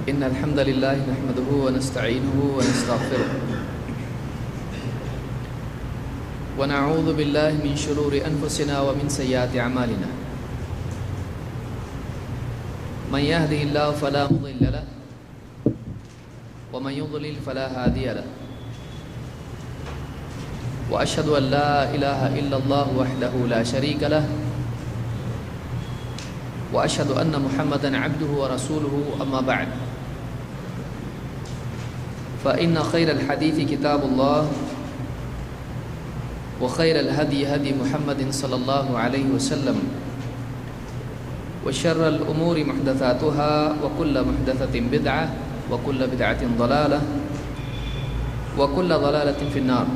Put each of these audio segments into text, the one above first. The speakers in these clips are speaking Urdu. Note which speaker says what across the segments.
Speaker 1: إن الحمد لله نحمده ونستعينه ونستغفره ونعوذ بالله من شرور أنفسنا ومن سيئات أعمالنا من يهده الله فلا مضل له ومن يضلل فلا هادي له وأشهد أن لا إله إلا الله وحده لا شريك له وأشهد أن محمدًا عبده ورسوله أما بعد فإن خير الحديث كتاب الله وخير الهدي هدي محمد صلى الله عليه وسلم وشر الأمور محدثاتها وكل محدثة بدعة وكل بدعة ضلالة وكل ضلالة في النار.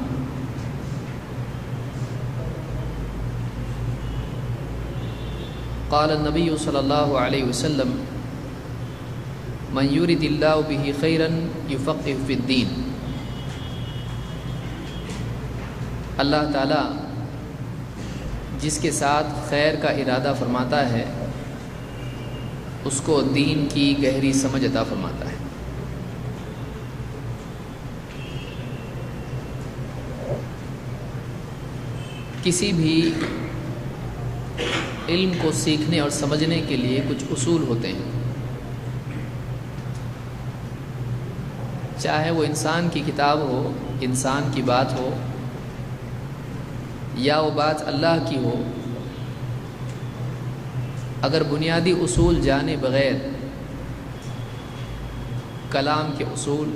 Speaker 1: قال النبي صلی اللہ علیہ وسلم من یرد اللہ بہ خیرا یفقہ فی الدین. اللہ تعالیٰ جس کے ساتھ خیر کا ارادہ فرماتا ہے اس کو دین کی گہری سمجھ عطا فرماتا ہے. کسی بھی علم کو سیکھنے اور سمجھنے کے لیے کچھ اصول ہوتے ہیں، چاہے وہ انسان کی کتاب ہو، انسان کی بات ہو، یا وہ بات اللہ کی ہو. اگر بنیادی اصول جانے بغیر کلام کے اصول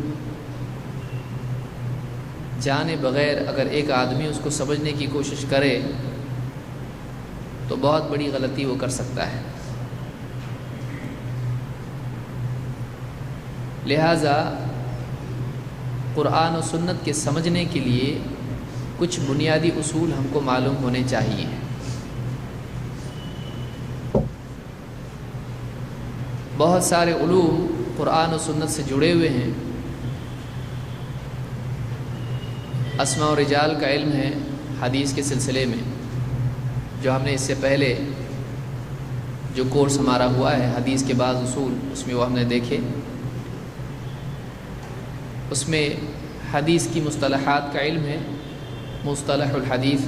Speaker 1: جانے بغیر اگر ایک آدمی اس کو سمجھنے کی کوشش کرے تو بہت بڑی غلطی وہ کر سکتا ہے. لہٰذا قرآن و سنت کے سمجھنے کے لیے کچھ بنیادی اصول ہم کو معلوم ہونے چاہیے. بہت سارے علوم قرآن و سنت سے جڑے ہوئے ہیں. اسماء و رجال کا علم ہے حدیث کے سلسلے میں، جو ہم نے اس سے پہلے جو کورس ہمارا ہوا ہے حدیث کے بعض اصول، اس میں وہ ہم نے دیکھے. اس میں حدیث کی مصطلحات کا علم ہے، مصطلح الحدیث.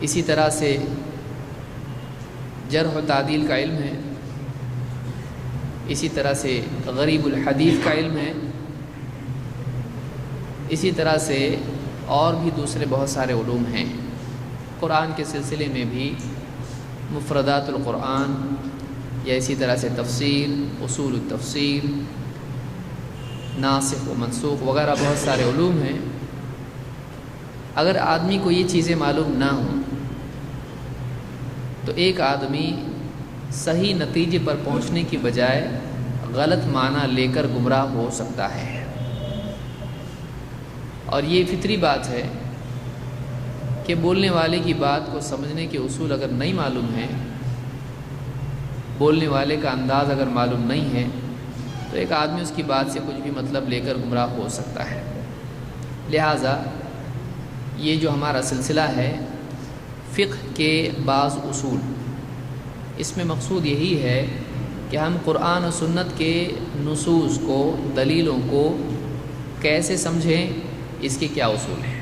Speaker 1: اسی طرح سے جرح و تعدیل کا علم ہے. اسی طرح سے غریب الحدیث کا علم ہے. اسی طرح سے اور بھی دوسرے بہت سارے علوم ہیں. قرآن کے سلسلے میں بھی مفردات القرآن، یا اسی طرح سے تفسیر، اصول التفسیر، ناسخ و منسوخ وغیرہ بہت سارے علوم ہیں. اگر آدمی کو یہ چیزیں معلوم نہ ہوں تو ایک آدمی صحیح نتیجے پر پہنچنے کی بجائے غلط معنی لے کر گمراہ ہو سکتا ہے. اور یہ فطری بات ہے کہ بولنے والے کی بات کو سمجھنے کے اصول اگر نہیں معلوم ہیں، بولنے والے کا انداز اگر معلوم نہیں ہے، تو ایک آدمی اس کی بات سے کچھ بھی مطلب لے کر گمراہ ہو سکتا ہے. لہٰذا یہ جو ہمارا سلسلہ ہے فقہ کے بعض اصول، اس میں مقصود یہی ہے کہ ہم قرآن و سنت کے نصوص کو، دلیلوں کو کیسے سمجھیں، اس کے کیا اصول ہیں.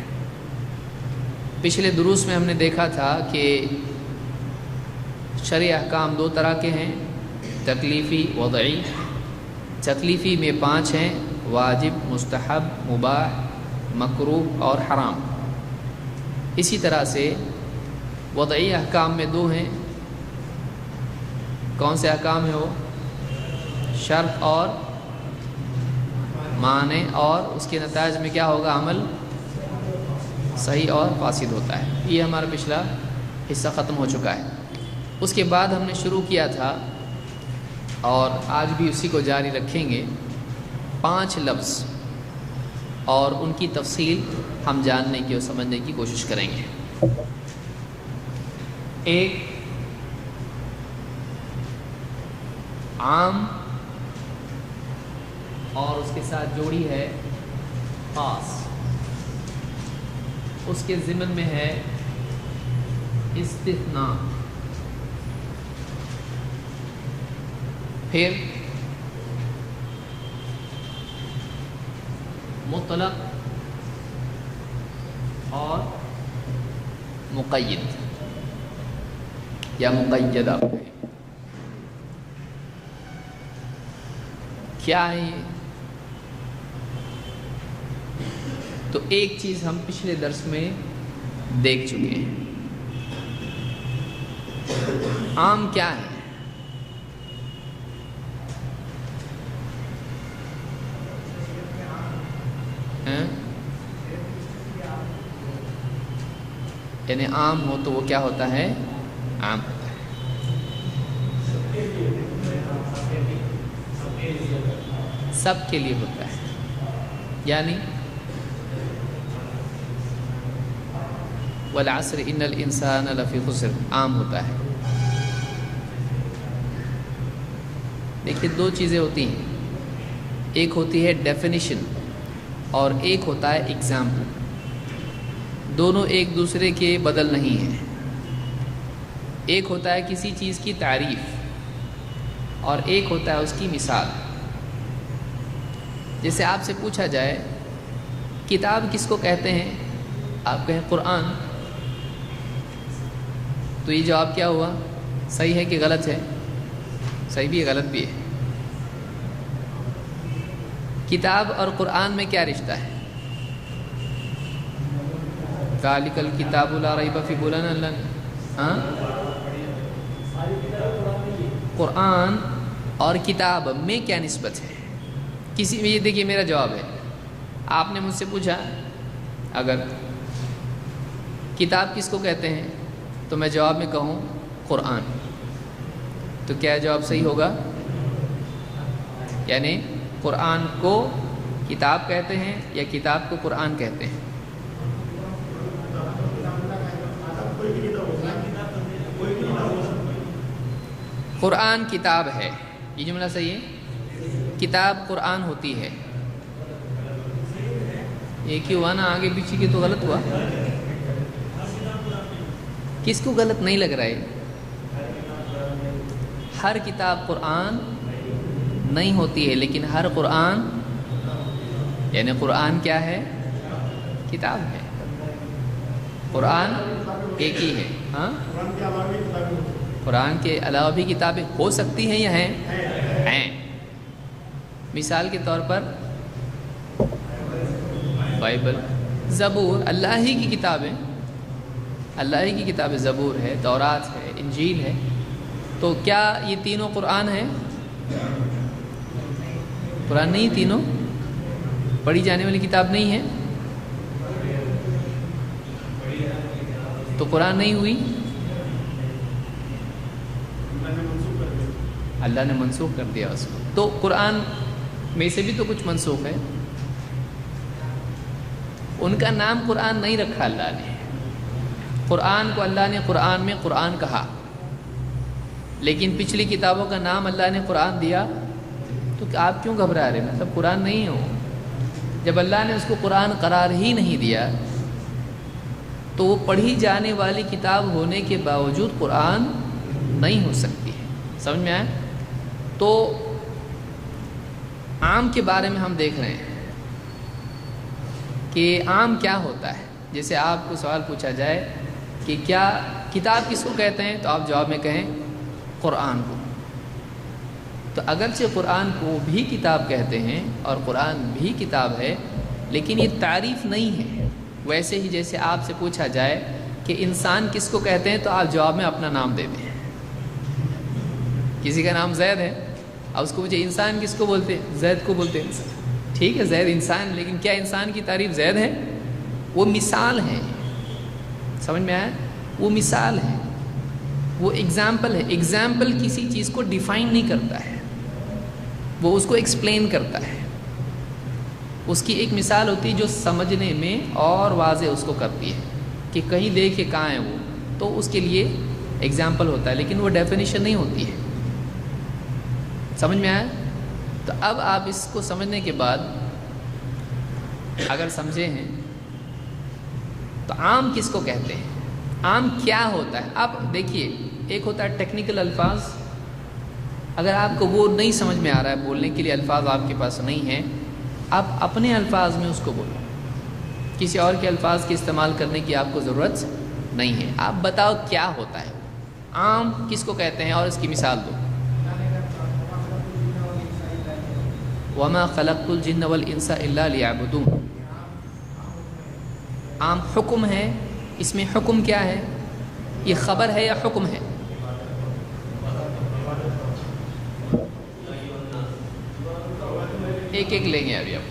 Speaker 1: پچھلے دروس میں ہم نے دیکھا تھا کہ شرعی احکام دو طرح کے ہیں، تکلیفی، وضعی. تکلیفی میں 5 ہیں: واجب، مستحب، مباح، مکروہ اور حرام. اسی طرح سے وضعی احکام میں 2 ہیں. کون سے احکام ہیں وہ؟ شرط اور معنی، اور اس کے نتائج میں کیا ہوگا؟ عمل صحیح اور فاسد ہوتا ہے. یہ ہمارا پچھلا حصہ ختم ہو چکا ہے. اس کے بعد ہم نے شروع کیا تھا اور آج بھی اسی کو جاری رکھیں گے، 5 لفظ، اور ان کی تفصیل ہم جاننے کی اور سمجھنے کی کوشش کریں گے. ایک عام اور اس کے ساتھ جوڑی ہے خاص. اس کے ضمن میں ہے استثناء. پھر مطلق اور مقید یا مقیدہ کیا ہے یہ؟ تو ایک چیز ہم پچھلے درس میں دیکھ چکے ہیں. عام کیا ہے؟ یعنی عام ہو تو وہ کیا ہوتا ہے؟ عام ہوتا ہے. سب کے لیے ہوتا ہے. یعنی والعصر ان الانسان لفی خسر عام ہوتا ہے. دیکھیے دو چیزیں ہوتی ہیں، ایک ہوتی ہے ڈیفینیشن اور ایک ہوتا ہے ایگزامپل. دونوں ایک دوسرے کے بدل نہیں ہیں. ایک ہوتا ہے کسی چیز کی تعریف اور ایک ہوتا ہے اس کی مثال. جیسے آپ سے پوچھا جائے کتاب کس کو کہتے ہیں، آپ کہیں قرآن، تو یہ جواب کیا ہوا؟ صحیح ہے کہ غلط ہے؟ صحیح بھی ہے غلط بھی ہے. کتاب اور قرآن میں کیا رشتہ ہے؟ ذالک الکتاب لا ریب فیہ ہدی. قرآن اور کتاب میں کیا نسبت ہے؟ کسی میں یہ دیکھیے میرا جواب ہے. آپ نے مجھ سے پوچھا اگر کتاب کس کو کہتے ہیں تو میں جواب میں کہوں قرآن، تو کیا جواب صحیح ہوگا؟ یعنی قرآن کو کتاب کہتے ہیں یا کتاب کو قرآن کہتے ہیں؟ قرآن کتاب ہے، یہ جملہ صحیح ہے. کتاب قرآن ہوتی ہے. ایک ہی ہوا نا، آگے پیچھے کی تو غلط ہوا. کس کو غلط نہیں لگ رہا ہے؟ ہر کتاب قرآن نہیں ہوتی ہے، لیکن ہر قرآن یعنی قرآن کیا ہے؟ کتاب ہے. قرآن ایک ہی ہے. ہاں، قرآن کے علاوہ بھی کتابیں ہو سکتی ہیں یا ہیں؟ ہیں. مثال کے طور پر بائبل، زبور، اللہ ہی کی کتابیں، اللہ ہی کی کتابیں، زبور ہے، تورات ہے، انجیل ہے. تو کیا یہ تینوں قرآن ہیں؟ قرآن نہیں، تینوں پڑھی جانے والی کتاب نہیں ہے، تو قرآن نہیں ہوئی. اللہ نے منسوخ کر دیا اس کو. تو قرآن میں سے بھی تو کچھ منسوخ ہے. ان کا نام قرآن نہیں رکھا اللہ نے. قرآن کو اللہ نے قرآن میں قرآن کہا، لیکن پچھلی کتابوں کا نام اللہ نے قرآن دیا. تو آپ کیوں گھبرا رہے؟ مطلب قرآن نہیں ہو. جب اللہ نے اس کو قرآن قرار ہی نہیں دیا تو وہ پڑھی جانے والی کتاب ہونے کے باوجود قرآن نہیں ہو سکتی ہے. سمجھ میں آیا؟ تو عام کے بارے میں ہم دیکھ رہے ہیں کہ عام کیا ہوتا ہے. جیسے آپ کو سوال پوچھا جائے کہ کیا کتاب کس کو کہتے ہیں، تو آپ جواب میں کہیں قرآن کو. تو اگرچہ قرآن کو بھی کتاب کہتے ہیں اور قرآن بھی کتاب ہے، لیکن یہ تعریف نہیں ہے. ویسے ہی جیسے آپ سے پوچھا جائے کہ انسان کس کو کہتے ہیں، تو آپ جواب میں اپنا نام دے دیں. کسی کا نام زید ہے، اب اس کو پوچھے انسان کس کو بولتے ہیں؟ زید کو بولتے ہیں. ٹھیک ہے، زید انسان، لیکن کیا انسان کی تعریف زید ہے؟ وہ مثال ہے. سمجھ میں آیا؟ وہ مثال ہے، وہ ایگزامپل ہے. ایگزامپل کسی چیز کو ڈیفائن نہیں کرتا ہے، وہ اس کو ایکسپلین کرتا ہے. اس کی ایک مثال ہوتی ہے جو سمجھنے میں اور واضح اس کو کرتی ہے کہ کہیں دیکھے کہاں ہے وہ، تو اس کے لیے ایگزامپل ہوتا ہے، لیکن وہ ڈیفینیشن نہیں ہوتی ہے. سمجھ میں آیا؟ تو اب آپ اس کو سمجھنے کے بعد اگر سمجھے ہیں تو عام کس کو کہتے ہیں، عام کیا ہوتا ہے. آپ دیکھیے، ایک ہوتا ہے ٹیکنیکل الفاظ. اگر آپ کو وہ نہیں سمجھ میں آ رہا ہے، بولنے کے لیے الفاظ آپ کے پاس نہیں ہیں، آپ اپنے الفاظ میں اس کو بولو، کسی اور کے الفاظ کے استعمال کرنے کی آپ کو ضرورت نہیں ہے. آپ بتاؤ کیا ہوتا ہے. عام کس کو کہتے ہیں اور اس کی مثال دو. وما خلقت الجن والانس الا لیعبدون. عام حکم ہے. اس میں حکم کیا ہے؟ یہ خبر ہے یا حکم ہے؟ ایک ایک لیں گے ابھی. اب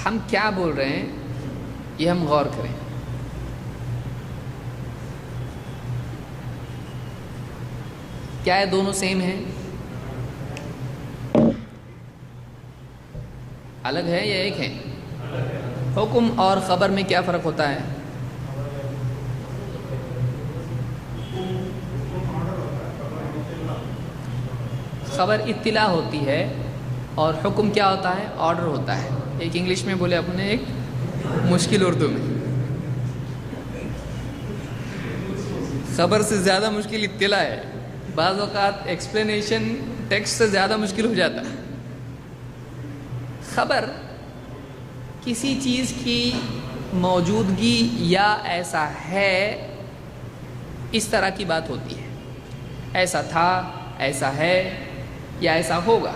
Speaker 1: ہم کیا بول رہے ہیں یہ ہم غور کریں. کیا یہ دونوں سیم ہیں؟ الگ ہے یا ایک ہے؟ حکم اور خبر میں کیا فرق ہوتا ہے؟ خبر اطلاع ہوتی ہے اور حکم کیا ہوتا ہے؟ آرڈر ہوتا ہے. ایک انگلش میں بولے اپنے، ایک مشکل اردو میں. خبر سے زیادہ مشکل اطلاع ہے. بعض اوقات ایکسپلینیشن ٹیکسٹ سے زیادہ مشکل ہو جاتا ہے. خبر کسی چیز کی موجودگی یا ایسا ہے اس طرح کی بات ہوتی ہے. ایسا تھا، ایسا ہے یا ایسا ہوگا،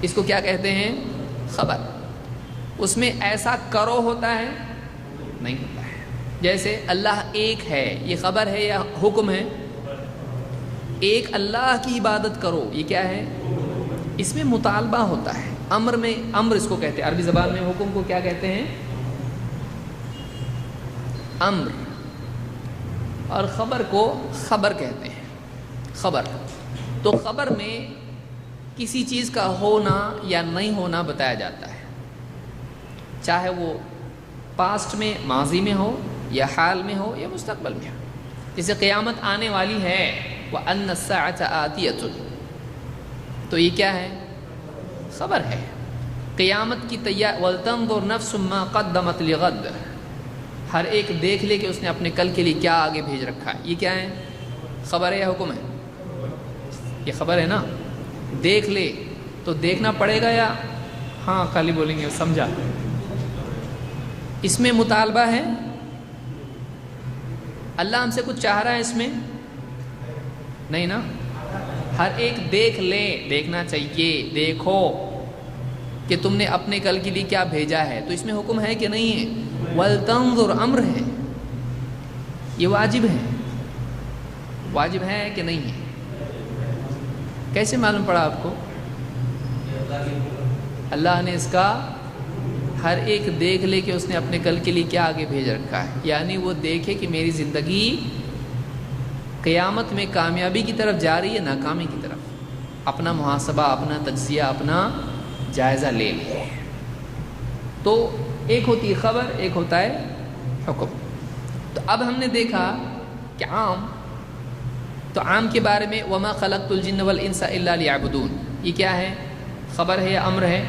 Speaker 1: اس کو کیا کہتے ہیں؟ خبر. اس میں ایسا کرو ہوتا ہے؟ نہیں ہوتا ہے. جیسے اللہ ایک ہے، یہ خبر ہے یا حکم ہے؟ ایک اللہ کی عبادت کرو، یہ کیا ہے؟ اس میں مطالبہ ہوتا ہے. امر میں، امر اس کو کہتے ہیں عربی زبان میں. حکم کو کیا کہتے ہیں؟ امر. اور خبر کو خبر کہتے ہیں. خبر. تو خبر میں کسی چیز کا ہونا یا نہیں ہونا بتایا جاتا ہے، چاہے وہ پاسٹ میں، ماضی میں ہو، یا حال میں ہو، یا مستقبل میں ہو. جیسے قیامت آنے والی ہے، وَأَنَّ السَّاعَةَ آتِيَةٌ، تو یہ کیا ہے؟ خبر ہے. قیامت کی تیار. وَلْتَنظُرْ نَفْسٌ مَا قَدَّمَتْ لِغَدٍ، ہر ایک دیکھ لے کہ اس نے اپنے کل کے لیے کیا آگے بھیج رکھا ہے. یہ کیا ہے؟ خبر ہے یا حکم ہے؟ یہ خبر ہے نا. دیکھ لے تو دیکھنا پڑے گا یا ہاں خالی بولیں گے سمجھا؟ اس میں مطالبہ ہے. اللہ ہم سے کچھ چاہ رہا ہے اس میں؟ نہیں نا. ہر ایک دیکھ لے، دیکھنا چاہیے. دیکھو کہ تم نے اپنے کل کے لیے کیا بھیجا ہے. تو اس میں حکم ہے کہ نہیں ہے؟ وَلْتَنظُرْ امر ہے. یہ واجب ہے. واجب ہے کہ نہیں ہے؟ کیسے معلوم پڑا آپ کو؟ اللہ نے اس کا ہر ایک دیکھ لے کہ اس نے اپنے کل کے لیے کیا آگے بھیج رکھا ہے. یعنی وہ دیکھے کہ میری زندگی قیامت میں کامیابی کی طرف جا رہی ہے، ناکامی کی طرف. اپنا محاسبہ، اپنا تجزیہ، اپنا جائزہ لے لے. تو ایک ہوتی ہے خبر، ایک ہوتا ہے حکم. تو اب ہم نے دیکھا کہ عام، تو عام کے بارے میں وَمَا خَلَقْتُ الْجِنَّ وَالْإِنسَ إِلَّا لِيَعْبُدُونَ، یہ کیا ہے؟ خبر ہے یا امر ہے؟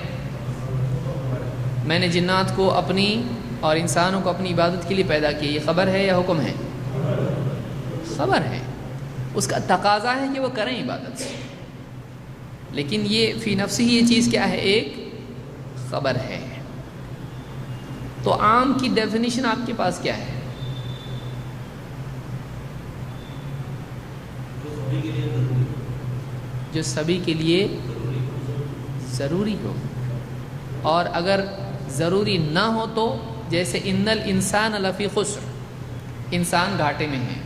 Speaker 1: میں نے جنات کو اپنی اور انسانوں کو اپنی عبادت کے لیے پیدا کیا، یہ خبر ہے یا حکم ہے؟ خبر ہے. اس کا تقاضا ہے کہ وہ کریں عبادت. لیکن یہ فی نفس ہی یہ چیز کیا ہے؟ ایک خبر ہے. تو عام کی ڈیفینیشن آپ کے پاس کیا ہے؟ جو سبھی کے لیے ضروری ہو. اور اگر ضروری نہ ہو تو جیسے ان الانسان لفی خسر، انسان گھاٹے میں ہے،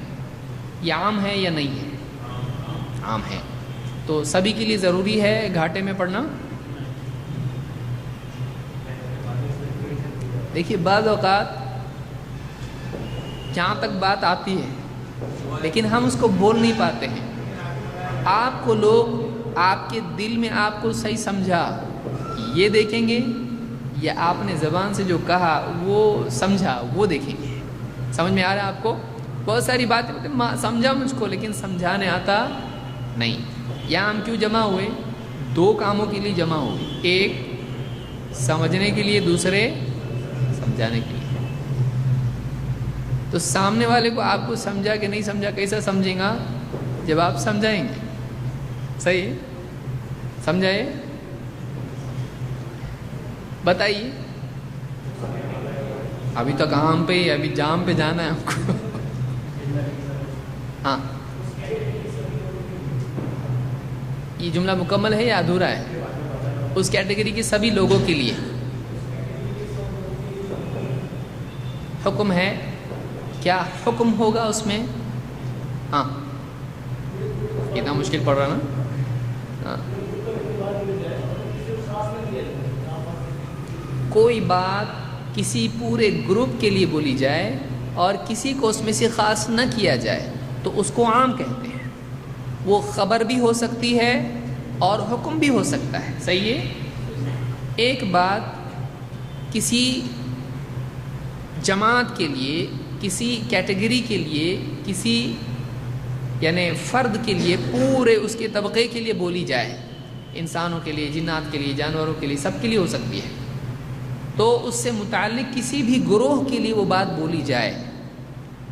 Speaker 1: یہ عام ہے یا نہیں ہے؟ عام ہے. تو سبھی کے لیے ضروری ہے گھاٹے میں پڑنا؟ دیکھیے بعض اوقات جہاں تک بات آتی ہے لیکن ہم اس کو بول نہیں پاتے ہیں. آپ کو لوگ آپ کے دل میں آپ کو صحیح سمجھا یہ دیکھیں گے، یا آپ نے زبان سے جو کہا وہ سمجھا وہ دیکھیں گے. سمجھ میں آ رہا ہے آپ کو؟ بہت ساری باتیں سمجھا مجھ کو لیکن سمجھانے آتا نہیں. یہاں ہم کیوں جمع ہوئے؟ دو کاموں کے لیے جمع ہوئے، ایک سمجھنے کے لیے، دوسرے سمجھانے کے لیے. تو سامنے والے کو آپ کو سمجھا کہ نہیں سمجھا کیسا سمجھیں گا؟ جب آپ سمجھائیں گے. صحیح سمجھائے؟ بتائیے، ابھی تو کام پہ، ابھی جام پہ جانا ہے ہم کو. ہاں، یہ جملہ مکمل ہے یا ادھورا ہے؟ اس کیٹیگری کے سبھی لوگوں کے لیے حکم ہے. کیا حکم ہوگا اس میں؟ ہاں، اتنا مشکل پڑ رہا نا. ہاں، کوئی بات کسی پورے گروپ کے لیے بولی جائے اور کسی کو اس میں سے خاص نہ کیا جائے تو اس کو عام کہتے ہیں. وہ خبر بھی ہو سکتی ہے اور حکم بھی ہو سکتا ہے. صحیح ہے؟ ایک بات کسی جماعت کے لیے، کسی کیٹیگری کے لیے، کسی یعنی فرد کے لیے، پورے اس کے طبقے کے لیے بولی جائے، انسانوں کے لیے، جنات کے لیے، جانوروں کے لیے، سب کے لیے ہو سکتی ہے. تو اس سے متعلق کسی بھی گروہ کے لیے وہ بات بولی جائے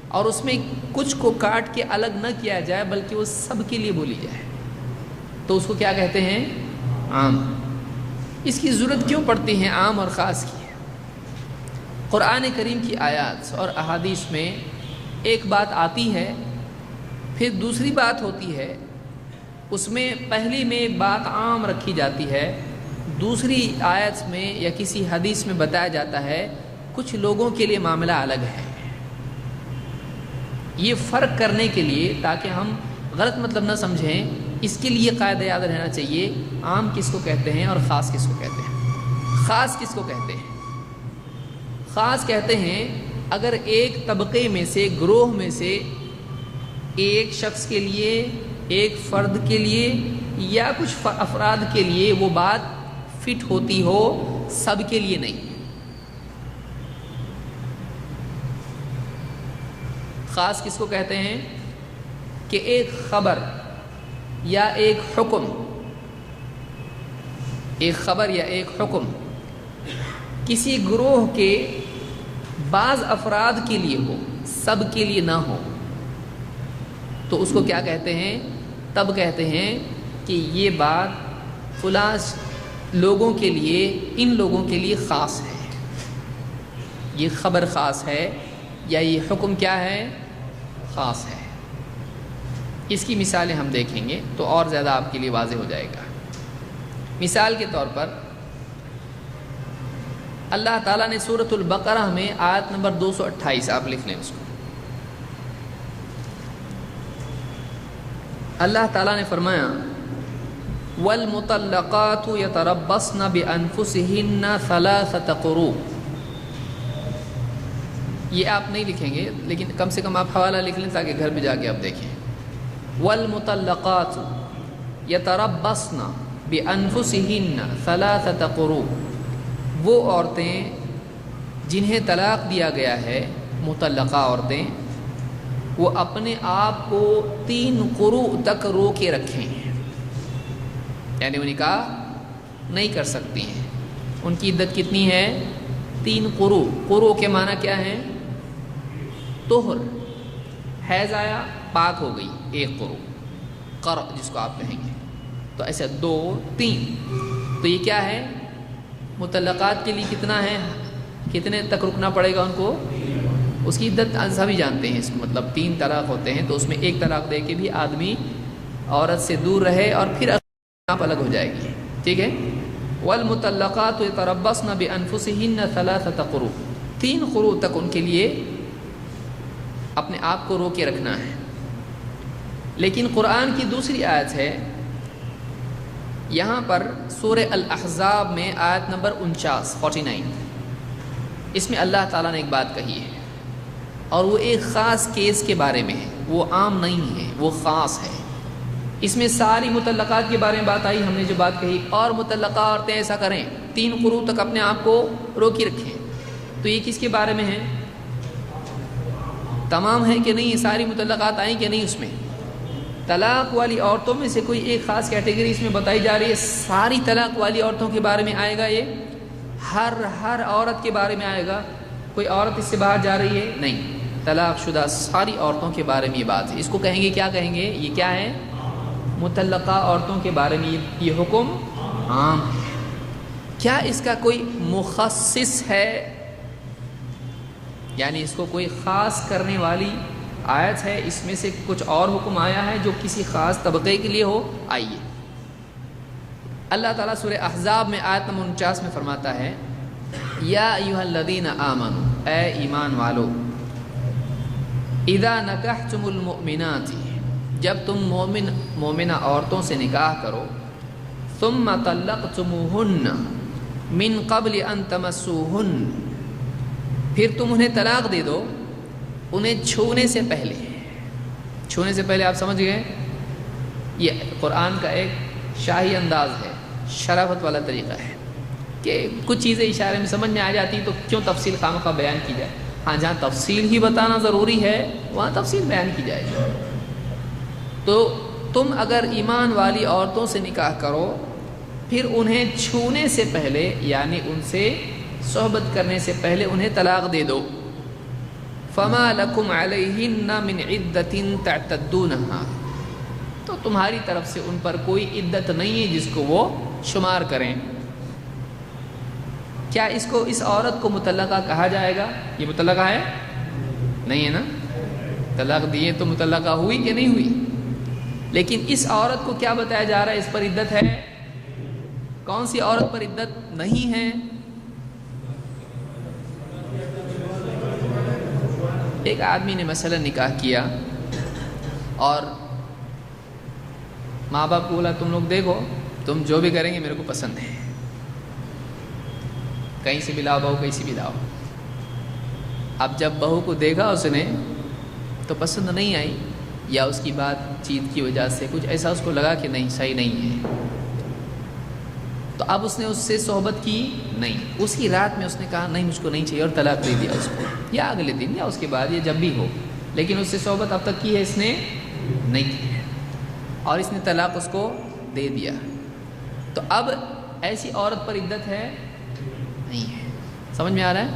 Speaker 1: اور اس میں کچھ کو کاٹ کے الگ نہ کیا جائے بلکہ وہ سب کے لیے بولی جائے تو اس کو کیا کہتے ہیں؟ عام. اس کی ضرورت کیوں پڑتی ہے عام اور خاص کی؟ قرآن کریم کی آیات اور احادیث میں ایک بات آتی ہے، پھر دوسری بات ہوتی ہے، اس میں پہلی میں ایک بات عام رکھی جاتی ہے، دوسری آیت میں یا کسی حدیث میں بتایا جاتا ہے کچھ لوگوں کے لیے معاملہ الگ ہے. یہ فرق کرنے کے لیے، تاکہ ہم غلط مطلب نہ سمجھیں، اس کے لیے قاعدہ یاد رہنا چاہیے عام کس کو کہتے ہیں اور خاص کس کو کہتے ہیں. خاص کس کو کہتے ہیں؟ خاص کہتے ہیں اگر ایک طبقے میں سے، گروہ میں سے ایک شخص کے لیے، ایک فرد کے لیے یا کچھ افراد کے لیے وہ بات فٹ ہوتی ہو، سب کے لیے نہیں. خاص کس کو کہتے ہیں؟ کہ ایک خبر یا ایک حکم، ایک خبر یا ایک حکم کسی گروہ کے بعض افراد کے لیے ہو، سب کے لیے نہ ہو، تو اس کو کیا کہتے ہیں؟ تب کہتے ہیں کہ یہ بات فلاں لوگوں کے لیے، ان لوگوں کے لیے خاص ہے، یہ خبر خاص ہے یا یہ حکم کیا ہے؟ خاص ہے. اس کی مثالیں ہم دیکھیں گے تو اور زیادہ آپ کے لیے واضح ہو جائے گا. مثال کے طور پر اللہ تعالیٰ نے سورۃ البقرہ میں آیت نمبر 228، آپ لکھ لیں اس کو. اللہ تعالیٰ نے فرمایا وَالْمُطَلَّقَاتُ يَتَرَبَّصْنَ بِأَنفُسِهِنَّ ثَلَاثَةَ قُرُوءٍ. یہ آپ نہیں لکھیں گے لیکن کم سے کم آپ حوالہ لکھ لیں تاکہ گھر پہ جا کے آپ دیکھیں. وَالْمُطَلَّقَاتُ يَتَرَبَّصْنَ بِأَنفُسِهِنَّ ثَلَاثَةَ قُرُوءٍ. وہ عورتیں جنہیں طلاق دیا گیا ہے، مطلقہ عورتیں، وہ اپنے آپ کو 3 قروء تک رو کے رکھیں، یعنی وہ نکاح نہیں کر سکتی ہیں. ان کی عدت کتنی ہے؟ 3 قروء. قروء کے معنی کیا ہیں؟ طہر، حیض آیا پاک ہو گئی، 1 قروء، قرء جس کو آپ کہیں گے. تو ایسے 2 3، تو یہ کیا ہے؟ مطلقات کے لیے کتنا ہے؟ کتنے تک رکنا پڑے گا ان کو؟ اس کی عدت سبھی جانتے ہیں، اس کو مطلب 3 طلاق ہوتے ہیں، تو اس میں 1 طلاق دے کے بھی آدمی عورت سے دور رہے اور پھر آپ الگ ہو جائے گی. ٹھیک ہے؟ والمطلقات يتربصن بانفسهن 3 قروء. 3 قروء تک ان کے لیے اپنے آپ کو رو کے رکھنا ہے. لیکن قرآن کی دوسری آیت ہے یہاں پر سورہ الاحزاب میں آیت نمبر 49، اس میں اللہ تعالیٰ نے ایک بات کہی ہے اور وہ ایک خاص کیس کے بارے میں ہے، وہ عام نہیں ہے، وہ خاص ہے. اس میں ساری مطلقات کے بارے میں بات آئی، ہم نے جو بات کہی، اور مطلقہ عورتیں ایسا کریں 3 قروء تک اپنے آپ کو روکی رکھیں. تو یہ کس کے بارے میں ہے؟ تمام ہے کہ نہیں؟ یہ ساری مطلقات آئیں کہ نہیں؟ اس میں طلاق والی عورتوں میں سے کوئی ایک خاص کیٹیگری اس میں بتائی جا رہی ہے. ساری طلاق والی عورتوں کے بارے میں آئے گا، یہ ہر عورت کے بارے میں آئے گا. کوئی عورت اس سے باہر جا رہی ہے؟ نہیں. طلاق شدہ ساری عورتوں کے بارے میں یہ بات ہے. اس کو کہیں گے، کیا کہیں گے؟ یہ کیا ہے؟ مطلقہ عورتوں کے بارے میں یہ حکم عام ہے. کیا اس کا کوئی مخصص ہے، یعنی اس کو کوئی خاص کرنے والی آیت ہے، اس میں سے کچھ اور حکم آیا ہے جو کسی خاص طبقے کے لیے ہو؟ آئیے اللہ تعالیٰ سورہ احزاب میں آیت نمبر 49 میں فرماتا ہے یا ایھا الذین آمنوا، اے ایمان والو، اذا نکحتم المؤمنات، جب تم مومنہ عورتوں سے نکاح کرو، ثم طلقتموہن من قبل ان تمسوہن، پھر تم انہیں طلاق دے دو انہیں چھونے سے پہلے۔ چھونے سے پہلے آپ سمجھ گئے، یہ قرآن کا ایک شاہی انداز ہے، شرافت والا طریقہ ہے کہ کچھ چیزیں اشارے میں سمجھ میں آ جاتی تو کیوں تفصیل خواہ بیان کی جائے۔ ہاں جہاں تفصیل ہی بتانا ضروری ہے وہاں تفصیل بیان کی جائے گی۔ تو تم اگر ایمان والی عورتوں سے نکاح کرو پھر انہیں چھونے سے پہلے، یعنی ان سے صحبت کرنے سے پہلے انہیں طلاق دے دو، فما لکم علیہن من عدۃ تعتدونها، تو تمہاری طرف سے ان پر کوئی عدت نہیں ہے جس کو وہ شمار کریں۔ کیا اس کو، اس عورت کو مطلقہ کہا جائے گا؟ یہ مطلقہ ہے؟ نہیں ہے نا، طلاق دیے تو مطلقہ ہوئی کہ نہیں ہوئی؟ لیکن اس عورت کو کیا بتایا جا رہا ہے؟ اس پر عدت ہے۔ کون سی عورت پر عدت نہیں ہے؟ ایک آدمی نے مثلا نکاح کیا اور ماں باپ کو بولا تم لوگ دیکھو تم جو بھی کریں گے میرے کو پسند ہے، کہیں سے بھی لاؤ بہو، کہیں سے بھی لاؤ۔ اب جب بہو کو دیکھا اس نے تو پسند نہیں آئی، یا اس کی بات چیت کی وجہ سے کچھ ایسا اس کو لگا کہ نہیں صحیح نہیں ہے، تو اب اس نے اس سے صحبت کی نہیں، اسی رات میں اس نے کہا نہیں مجھ کو نہیں چاہیے اور طلاق دے دیا اس کو، یا اگلے دن یا اس کے بعد، یا جب بھی ہو، لیکن اس سے صحبت اب تک کی ہے اس نے نہیں کی ہے، اور اس نے طلاق اس کو دے دیا۔ تو اب ایسی عورت پر عدت ہے؟ نہیں ہے۔ سمجھ میں آ رہا ہے؟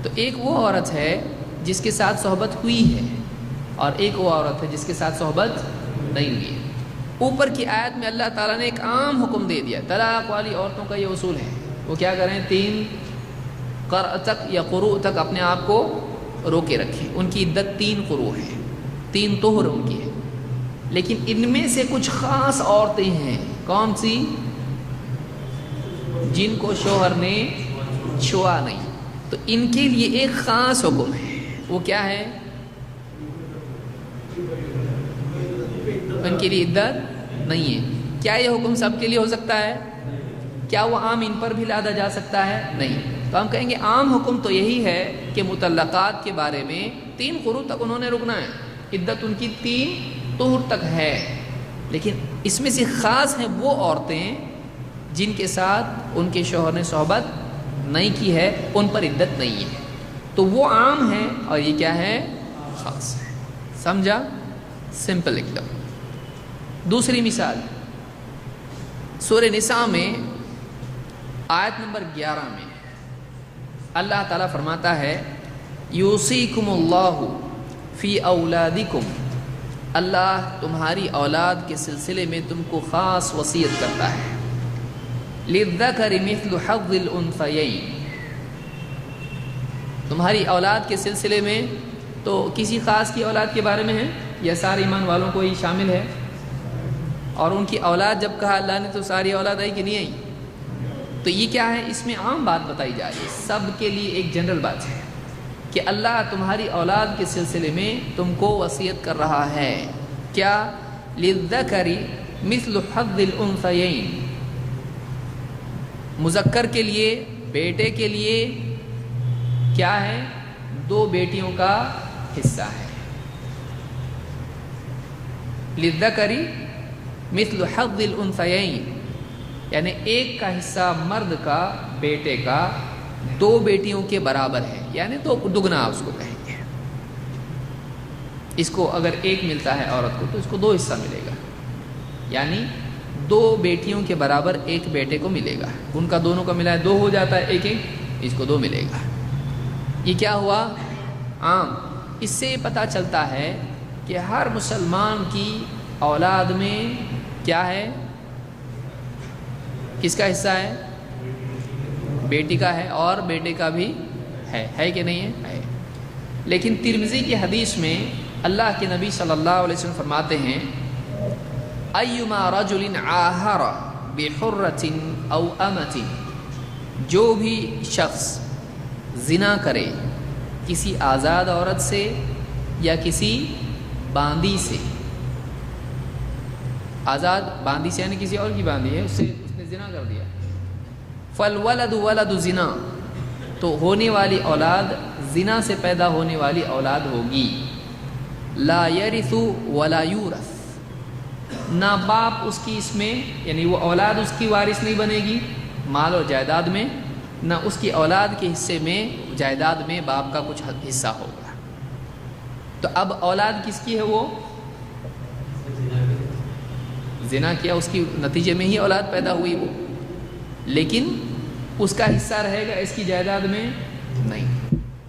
Speaker 1: تو ایک وہ عورت ہے جس کے ساتھ صحبت ہوئی ہے، اور ایک وہ عورت ہے جس کے ساتھ صحبت نہیں ہوئی ہے۔ اوپر کی آیت میں اللہ تعالیٰ نے ایک عام حکم دے دیا، طلاق والی عورتوں کا یہ اصول ہے، وہ کیا کریں؟ 3 قرء تک یا قروء تک اپنے آپ کو روکے رکھیں۔ ان کی عدت 3 قروء ہے، 3 طہر ان کی ہے، لیکن ان میں سے کچھ خاص عورتیں ہیں، کون سی؟ جن کو شوہر نے چھوا نہیں، تو ان کے لیے ایک خاص حکم ہے، وہ کیا ہے؟ ان کے لیے عدت نہیں ہے۔ کیا یہ حکم سب کے لیے ہو سکتا ہے؟ کیا وہ عام ان پر بھی لادا جا سکتا ہے؟ نہیں۔ تو ہم کہیں گے عام حکم تو یہی ہے کہ مطلقات کے بارے میں 3 قروء تک انہوں نے رکنا ہے، عدت ان کی 3 طہر تک ہے، لیکن اس میں سے خاص ہیں وہ عورتیں جن کے ساتھ ان کے شوہر نے صحبت نہیں کی ہے، ان پر عدت نہیں ہے، تو وہ عام ہے اور یہ کیا ہے؟ خاص ہے۔ سمجھا؟ سمپل ایک دم۔ دوسری مثال سورہ نساء میں آیت نمبر 11 میں اللہ تعالیٰ فرماتا ہے یوصیکم اللہ فی اولادکم، اللہ تمہاری اولاد کے سلسلے میں تم کو خاص وصیت کرتا ہے، للذکر مثل حظ الانثیین، تمہاری اولاد کے سلسلے میں تو کسی خاص کی اولاد کے بارے میں ہے یا سارے ایمان والوں کو ہی شامل ہے؟ اور ان کی اولاد جب کہا اللہ نے تو ساری اولاد آئی کہ نہیں آئی؟ تو یہ کیا ہے؟ اس میں عام بات بتائی جا رہی ہے، سب کے لیے ایک جنرل بات ہے کہ اللہ تمہاری اولاد کے سلسلے میں تم کو وصیت کر رہا ہے، کیا؟ للذکر مثل حظ الانثیین، مذکر کے لیے، بیٹے کے لیے کیا ہے؟ 2 بیٹیوں کا حصہ ہے۔ للذکر مثل حظ الانثیین، یعنی ایک کا حصہ مرد کا، بیٹے کا 2 بیٹیوں کے برابر ہے، یعنی تو دگنا اس کو کہیں گے۔ اس کو اگر 1 ملتا ہے عورت کو تو اس کو 2 حصہ ملے گا، یعنی 2 بیٹیوں کے برابر 1 بیٹے کو ملے گا، ان کا دونوں کا ملا ہے 2 ہو جاتا ہے، 1 اس کو 2 ملے گا۔ یہ کیا ہوا؟ عام۔ اس سے پتہ چلتا ہے کہ ہر مسلمان کی اولاد میں کیا ہے؟ کس کا حصہ ہے؟ بیٹی کا ہے اور بیٹے کا بھی ہے کہ نہیں ہے؟ لیکن ترمذی کی حدیث میں اللہ کے نبی صلی اللہ علیہ وسلم فرماتے ہیں ایما رجل عاہر بحرۃ او امۃ، جو بھی شخص زنا کرے کسی آزاد عورت سے یا کسی باندی سے، آزاد باندی سے یعنی کسی اور کی باندی ہے، اس نے زنا کر دیا، فالولد ولد زنا، تو ہونے والی اولاد زنا سے پیدا ہونے والی اولاد ہوگی، لا یرث ولا یورث، نہ باپ اس کی اس میں یعنی وہ اولاد اس کی وارث نہیں بنے گی مال اور جائیداد میں، نہ اس کی اولاد کے حصے میں جائیداد میں باپ کا کچھ حصہ ہوگا۔ تو اب اولاد کس کی ہے؟ وہ زنا کیا اس کی نتیجے میں ہی اولاد پیدا ہوئی وہ، لیکن اس کا حصہ رہے گا اس کی جائیداد میں نہیں۔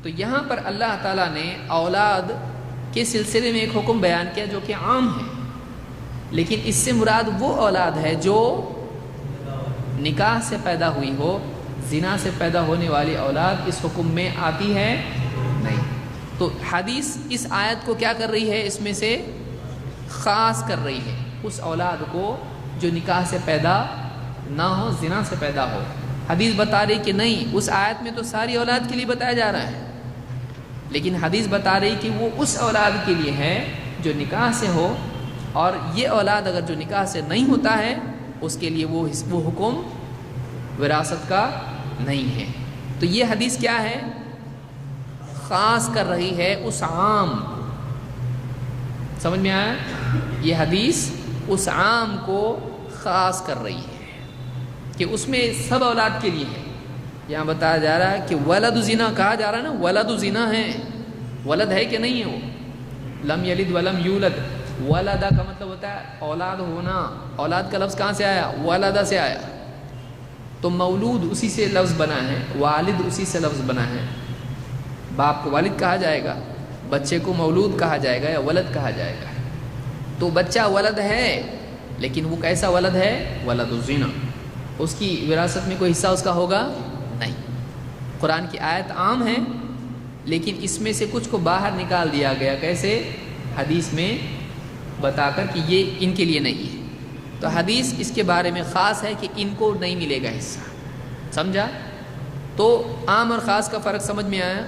Speaker 1: تو یہاں پر اللہ تعالیٰ نے اولاد کے سلسلے میں ایک حکم بیان کیا جو کہ عام ہے، لیکن اس سے مراد وہ اولاد ہے جو نکاح سے پیدا ہوئی ہو، زنا سے پیدا ہونے والی اولاد اس حکم میں آتی ہے نہیں۔ تو حدیث اس آیت کو کیا کر رہی ہے؟ اس میں سے خاص کر رہی ہے اس اولاد کو جو نکاح سے پیدا نہ ہو، زنا سے پیدا ہو۔ حدیث بتا رہی کہ نہیں، اس آیت میں تو ساری اولاد کے لیے بتایا جا رہا ہے، لیکن حدیث بتا رہی کہ وہ اس اولاد کے لیے ہے جو نکاح سے ہو، اور یہ اولاد اگر جو نکاح سے نہیں ہوتا ہے اس کے لیے وہ حکم وراثت کا نہیں ہے۔ تو یہ حدیث کیا ہے؟ خاص کر رہی ہے اس عام، سمجھ میں آیا؟ یہ حدیث اس عام کو خاص کر رہی ہے کہ اس میں سب اولاد کے لیے ہے۔ یہاں بتایا جا رہا ہے کہ ولد زنا کہا جا رہا ہے نا، ولد زنا ہے، ولد ہے کہ نہیں ہے؟ وہ لم یلد ولم یولد، ولدہ کا مطلب ہوتا ہے اولاد ہونا، اولاد کا لفظ کہاں سے آیا؟ ولدہ سے آیا، تو مولود اسی سے لفظ بنا ہے، والد اسی سے لفظ بنا ہے۔ باپ کو والد کہا جائے گا، بچے کو مولود کہا جائے گا یا ولد کہا جائے گا۔ تو بچہ ولد ہے، لیکن وہ کیسا ولد ہے؟ ولد الزنا، اس کی وراثت میں کوئی حصہ اس کا ہوگا نہیں۔ قرآن کی آیت عام ہے، لیکن اس میں سے کچھ کو باہر نکال دیا گیا، کیسے؟ حدیث میں بتا کر کہ یہ ان کے لیے نہیں ہے۔ تو حدیث اس کے بارے میں خاص ہے کہ ان کو نہیں ملے گا حصہ، سمجھا؟ تو عام اور خاص کا فرق سمجھ میں آیا؟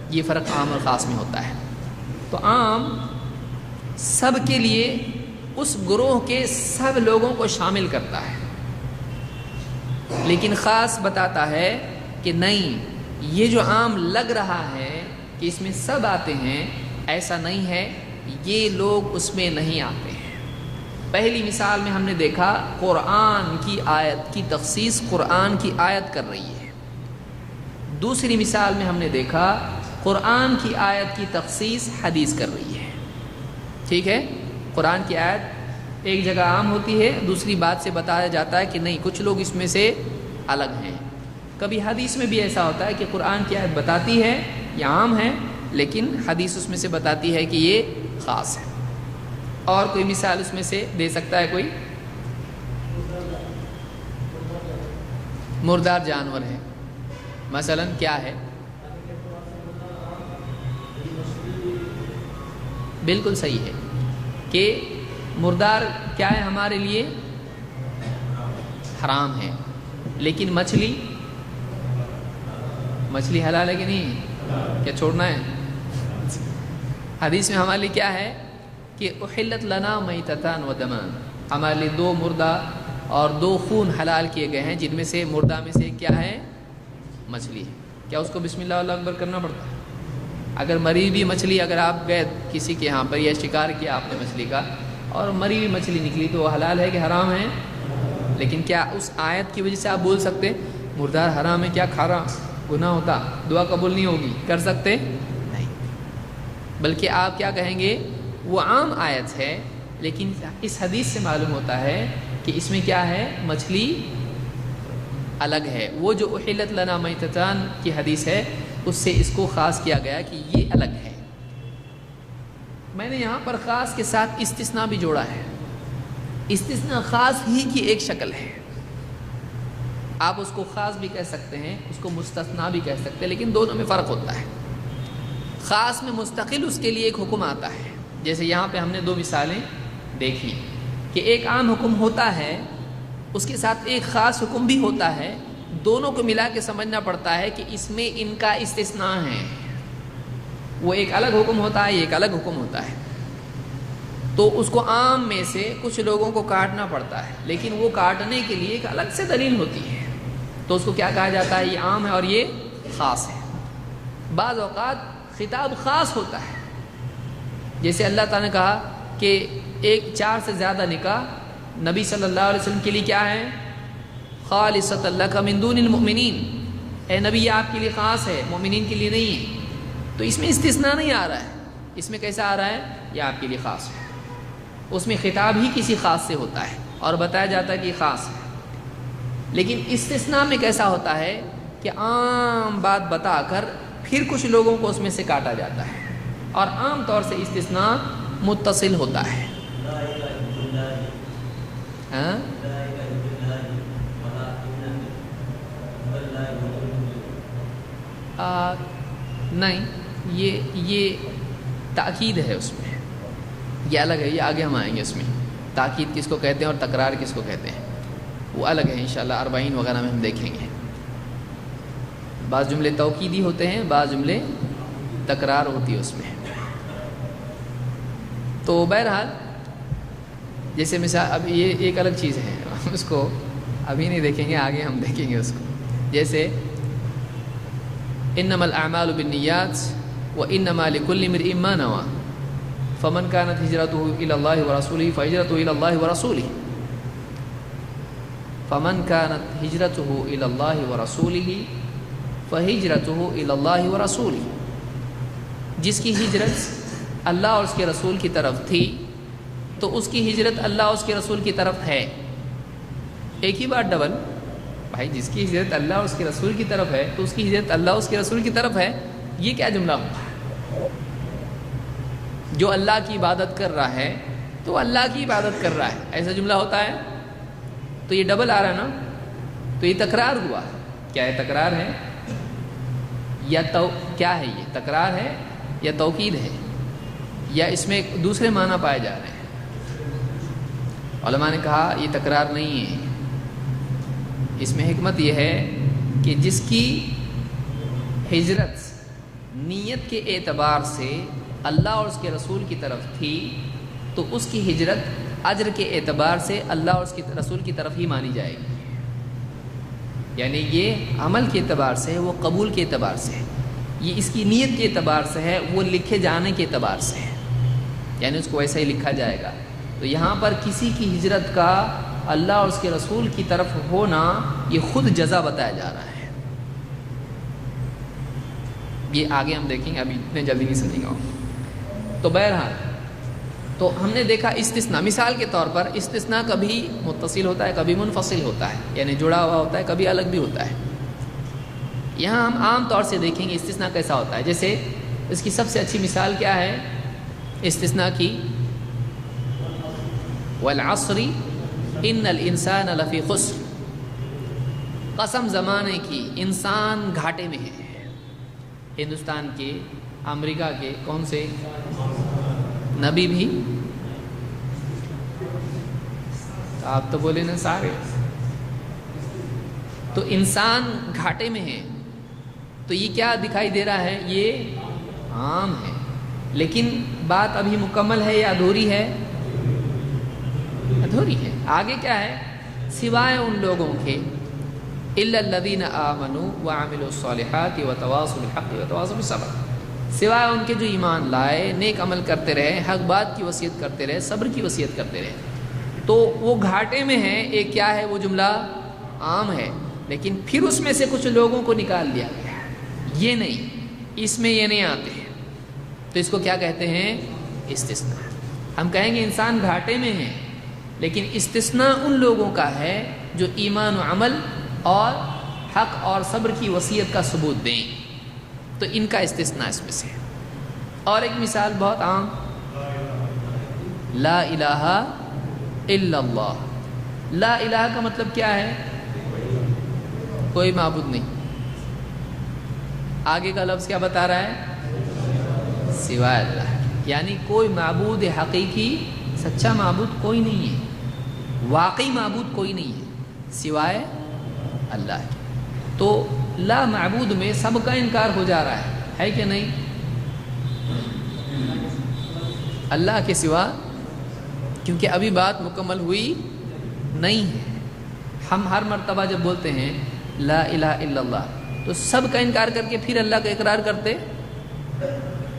Speaker 1: یہ فرق عام اور خاص میں ہوتا ہے۔ تو عام سب کے لیے اس گروہ کے سب لوگوں کو شامل کرتا ہے، لیکن خاص بتاتا ہے کہ نہیں، یہ جو عام لگ رہا ہے کہ اس میں سب آتے ہیں، ایسا نہیں ہے، یہ لوگ اس میں نہیں آتے ہیں۔ پہلی مثال میں ہم نے دیکھا قرآن کی آیت کی تخصیص قرآن کی آیت کر رہی ہے، دوسری مثال میں ہم نے دیکھا قرآن کی آیت کی تخصیص حدیث کر رہی ہے۔ ٹھیک ہے، قرآن کی آیت ایک جگہ عام ہوتی ہے، دوسری بات سے بتایا جاتا ہے کہ نہیں، کچھ لوگ اس میں سے الگ ہیں۔ کبھی حدیث میں بھی ایسا ہوتا ہے کہ قرآن کی آیت بتاتی ہے یہ عام ہے، لیکن حدیث اس میں سے بتاتی ہے کہ یہ خاص ہے۔ اور کوئی مثال اس میں سے دے سکتا ہے کوئی؟ مردار جانور ہے مثلا، کیا ہے؟ بالکل صحیح ہے کہ مردار کیا ہے ہمارے لیے؟ حرام ہے، لیکن مچھلی حلال ہے کہ نہیں؟ کیا چھوڑنا ہے؟ حدیث میں ہمارے لیے کیا ہے کہ احلت لنا میتتان و دمان، ہمارے لیے 2 مردہ اور 2 خون حلال کیے گئے ہیں، جن میں سے مردہ میں سے کیا ہے؟ مچھلی ہے۔ کیا اس کو بسم اللہ اللہ اکبر کرنا پڑتا ہے؟ اگر مری ہوئی مچھلی، اگر آپ گئے کسی کے یہاں پر یا شکار کیا آپ نے مچھلی کا اور مری ہوئی مچھلی نکلی، تو وہ حلال ہے کہ حرام ہے؟ لیکن کیا اس آیت کی وجہ سے آپ بول سکتے مردار حرام ہے، کیا کھا رہا گناہ ہوتا، دعا قبول نہیں ہوگی، کر سکتے؟ نہیں، بلکہ آپ کیا کہیں گے؟ وہ عام آیت ہے، لیکن اس حدیث سے معلوم ہوتا ہے کہ اس میں کیا ہے؟ مچھلی الگ ہے۔ وہ جو احلت لنا میتتان کی حدیث ہے، اس سے اس کو خاص کیا گیا کہ یہ الگ ہے۔ میں نے یہاں پر خاص کے ساتھ استثناء بھی جوڑا ہے، استثناء خاص ہی کی ایک شکل ہے۔ آپ اس کو خاص بھی کہہ سکتے ہیں، اس کو مستثنا بھی کہہ سکتے ہیں، لیکن دونوں میں فرق ہوتا ہے۔ خاص میں مستقل اس کے لیے ایک حکم آتا ہے، جیسے یہاں پہ ہم نے دو مثالیں دیکھی کہ ایک عام حکم ہوتا ہے، اس کے ساتھ ایک خاص حکم بھی ہوتا ہے، دونوں کو ملا کے سمجھنا پڑتا ہے کہ اس میں ان کا استثناء ہے، وہ ایک الگ حکم ہوتا ہے، یہ ایک الگ حکم ہوتا ہے، تو اس کو عام میں سے کچھ لوگوں کو کاٹنا پڑتا ہے، لیکن وہ کاٹنے کے لیے ایک الگ سے دلیل ہوتی ہے، تو اس کو کیا کہا جاتا ہے؟ یہ عام ہے اور یہ خاص ہے۔ بعض اوقات خطاب خاص ہوتا ہے، جیسے اللہ تعالیٰ نے کہا کہ 4 سے زیادہ نکاح نبی صلی اللہ علیہ وسلم کے لیے کیا ہے؟ خالصۃ لک من دون المؤمنین، اے نبی یہ آپ کے لیے خاص ہے، مومنین کے لیے نہیں ہے۔ تو اس میں استثناء نہیں آ رہا ہے، اس میں کیسا آ رہا ہے؟ یہ آپ کے لیے خاص ہے، اس میں خطاب ہی کسی خاص سے ہوتا ہے اور بتایا جاتا ہے کہ یہ خاص ہے۔ لیکن استثناء میں کیسا ہوتا ہے کہ عام بات بتا کر پھر کچھ لوگوں کو اس میں سے کاٹا جاتا ہے، اور عام طور سے استثناء متصل ہوتا ہے۔ ہاں؟ نہیں، یہ تاکید ہے، اس میں یہ الگ ہے، یہ آگے ہم آئیں گے اس میں تاکید کس کو کہتے ہیں اور تکرار کس کو کہتے ہیں، وہ الگ ہے انشاءاللہ 40 وغیرہ میں ہم دیکھیں گے۔ بعض جملے توکیدی ہوتے ہیں، بعض جملے تکرار ہوتی ہے اس میں۔ تو بہرحال جیسے مثال، اب یہ ایک الگ چیز ہے، اس کو ابھی نہیں دیکھیں گے، آگے ہم دیکھیں گے اس کو۔ جیسے انما الاعمال بالنیات وانما لكل امرئ ما نوى فمن كانت هجرته الى الله ورسوله فهجرته الى الله ورسوله فمن كانت هجرته الى الله ورسوله فهجرته الى الله ورسوله، جس کی ہجرت اللہ اور اس کے رسول کی طرف تھی تو اس کی ہجرت اللہ اور اس کے رسول کی طرف ہے۔ ایک ہی بات ڈبل، بھائی جس کی ہجرت اللہ اور اس کے رسول کی طرف ہے تو اس کی ہجرت اللہ اور اس کے رسول کی طرف ہے، یہ کیا جملہ ہوا؟ جو اللہ کی عبادت کر رہا ہے تو اللہ کی عبادت کر رہا ہے، ایسا جملہ ہوتا ہے؟ تو یہ ڈبل آ رہا ہے نا، تو یہ تکرار ہوا۔ کیا ہے؟ تکرار ہے یا کیا ہے؟ یہ تکرار ہے یا توکید ہے، یا اس میں دوسرے معنی پائے جا رہے ہیں؟ علماء نے کہا یہ تکرار نہیں ہے، اس میں حکمت یہ ہے کہ جس کی ہجرت نیت کے اعتبار سے اللہ اور اس کے رسول کی طرف تھی تو اس کی ہجرت اجر کے اعتبار سے اللہ اور اس کے رسول کی طرف ہی مانی جائے گی، یعنی یہ عمل کے اعتبار سے ہے، وہ قبول کے اعتبار سے ہے، یہ اس کی نیت کے اعتبار سے ہے، وہ لکھے جانے کے اعتبار سے ہے، یعنی اس کو ویسا ہی لکھا جائے گا۔ تو یہاں پر کسی کی ہجرت کا اللہ اور اس کے رسول کی طرف ہونا یہ خود جزا بتایا جا رہا ہے، یہ آگے ہم دیکھیں گے، ابھی اتنے جلدی نہیں سمجھیں گا۔ تو بہرحال تو ہم نے دیکھا استثناء، مثال کے طور پر استثناء کبھی متصل ہوتا ہے، کبھی منفصل ہوتا ہے، یعنی جڑا ہوا ہوتا ہے، کبھی الگ بھی ہوتا ہے۔ یہاں ہم عام طور سے دیکھیں گے استثناء کیسا ہوتا ہے۔ جیسے اس کی سب سے اچھی مثال کیا ہے استثناء کی؟ والعصر ان الانسان لفی خسر، قسم زمانے کی، انسان گھاٹے میں ہے۔ ہندوستان کے، امریکہ کے، کون سے نبی بھی؟ آپ تو بولے نا سارے۔ تو انسان گھاٹے میں ہے، تو یہ کیا دکھائی دے رہا ہے؟ یہ عام ہے، لیکن بات ابھی مکمل ہے یا ادھوری ہے؟ ادھوری ہے۔ آگے کیا ہے؟ سوائے ان لوگوں کے الا الذین آمنوا وعملوا الصالحات وتواصوا بالحق وتواصوا بالصبر، سوائے ان کے جو ایمان لائے، نیک عمل کرتے رہے، حق بات کی وصیت کرتے رہے، صبر کی وصیت کرتے رہے، تو وہ گھاٹے میں ہیں۔ ایک کیا ہے؟ وہ جملہ عام ہے، لیکن پھر اس میں سے کچھ لوگوں کو نکال دیا گیا، یہ نہیں، اس میں یہ نہیں آتے ہیں، تو اس کو کیا کہتے ہیں؟ استثناء۔ ہم کہیں گے انسان گھاٹے میں ہے، لیکن استثناء ان لوگوں کا ہے جو ایمان و عمل اور حق اور صبر کی وصیت کا ثبوت دیں، تو ان کا استثناء اس میں سے۔ اور ایک مثال بہت عام، لا الہ الا اللہ۔ لا الہ کا مطلب کیا ہے؟ کوئی معبود نہیں. آگے کا لفظ کیا بتا رہا ہے؟ سوائے اللہ. یعنی کوئی معبود حقیقی سچا معبود کوئی نہیں ہے، واقعی معبود کوئی نہیں ہے سوائے اللہ. تو لا معبود میں سب کا انکار ہو جا رہا ہے کہ نہیں؟ اللہ کے سوا، کیونکہ ابھی بات مکمل ہوئی نہیں ہے. ہم ہر مرتبہ جب بولتے ہیں لا الہ الا اللہ تو سب کا انکار کر کے پھر اللہ کا اقرار کرتے،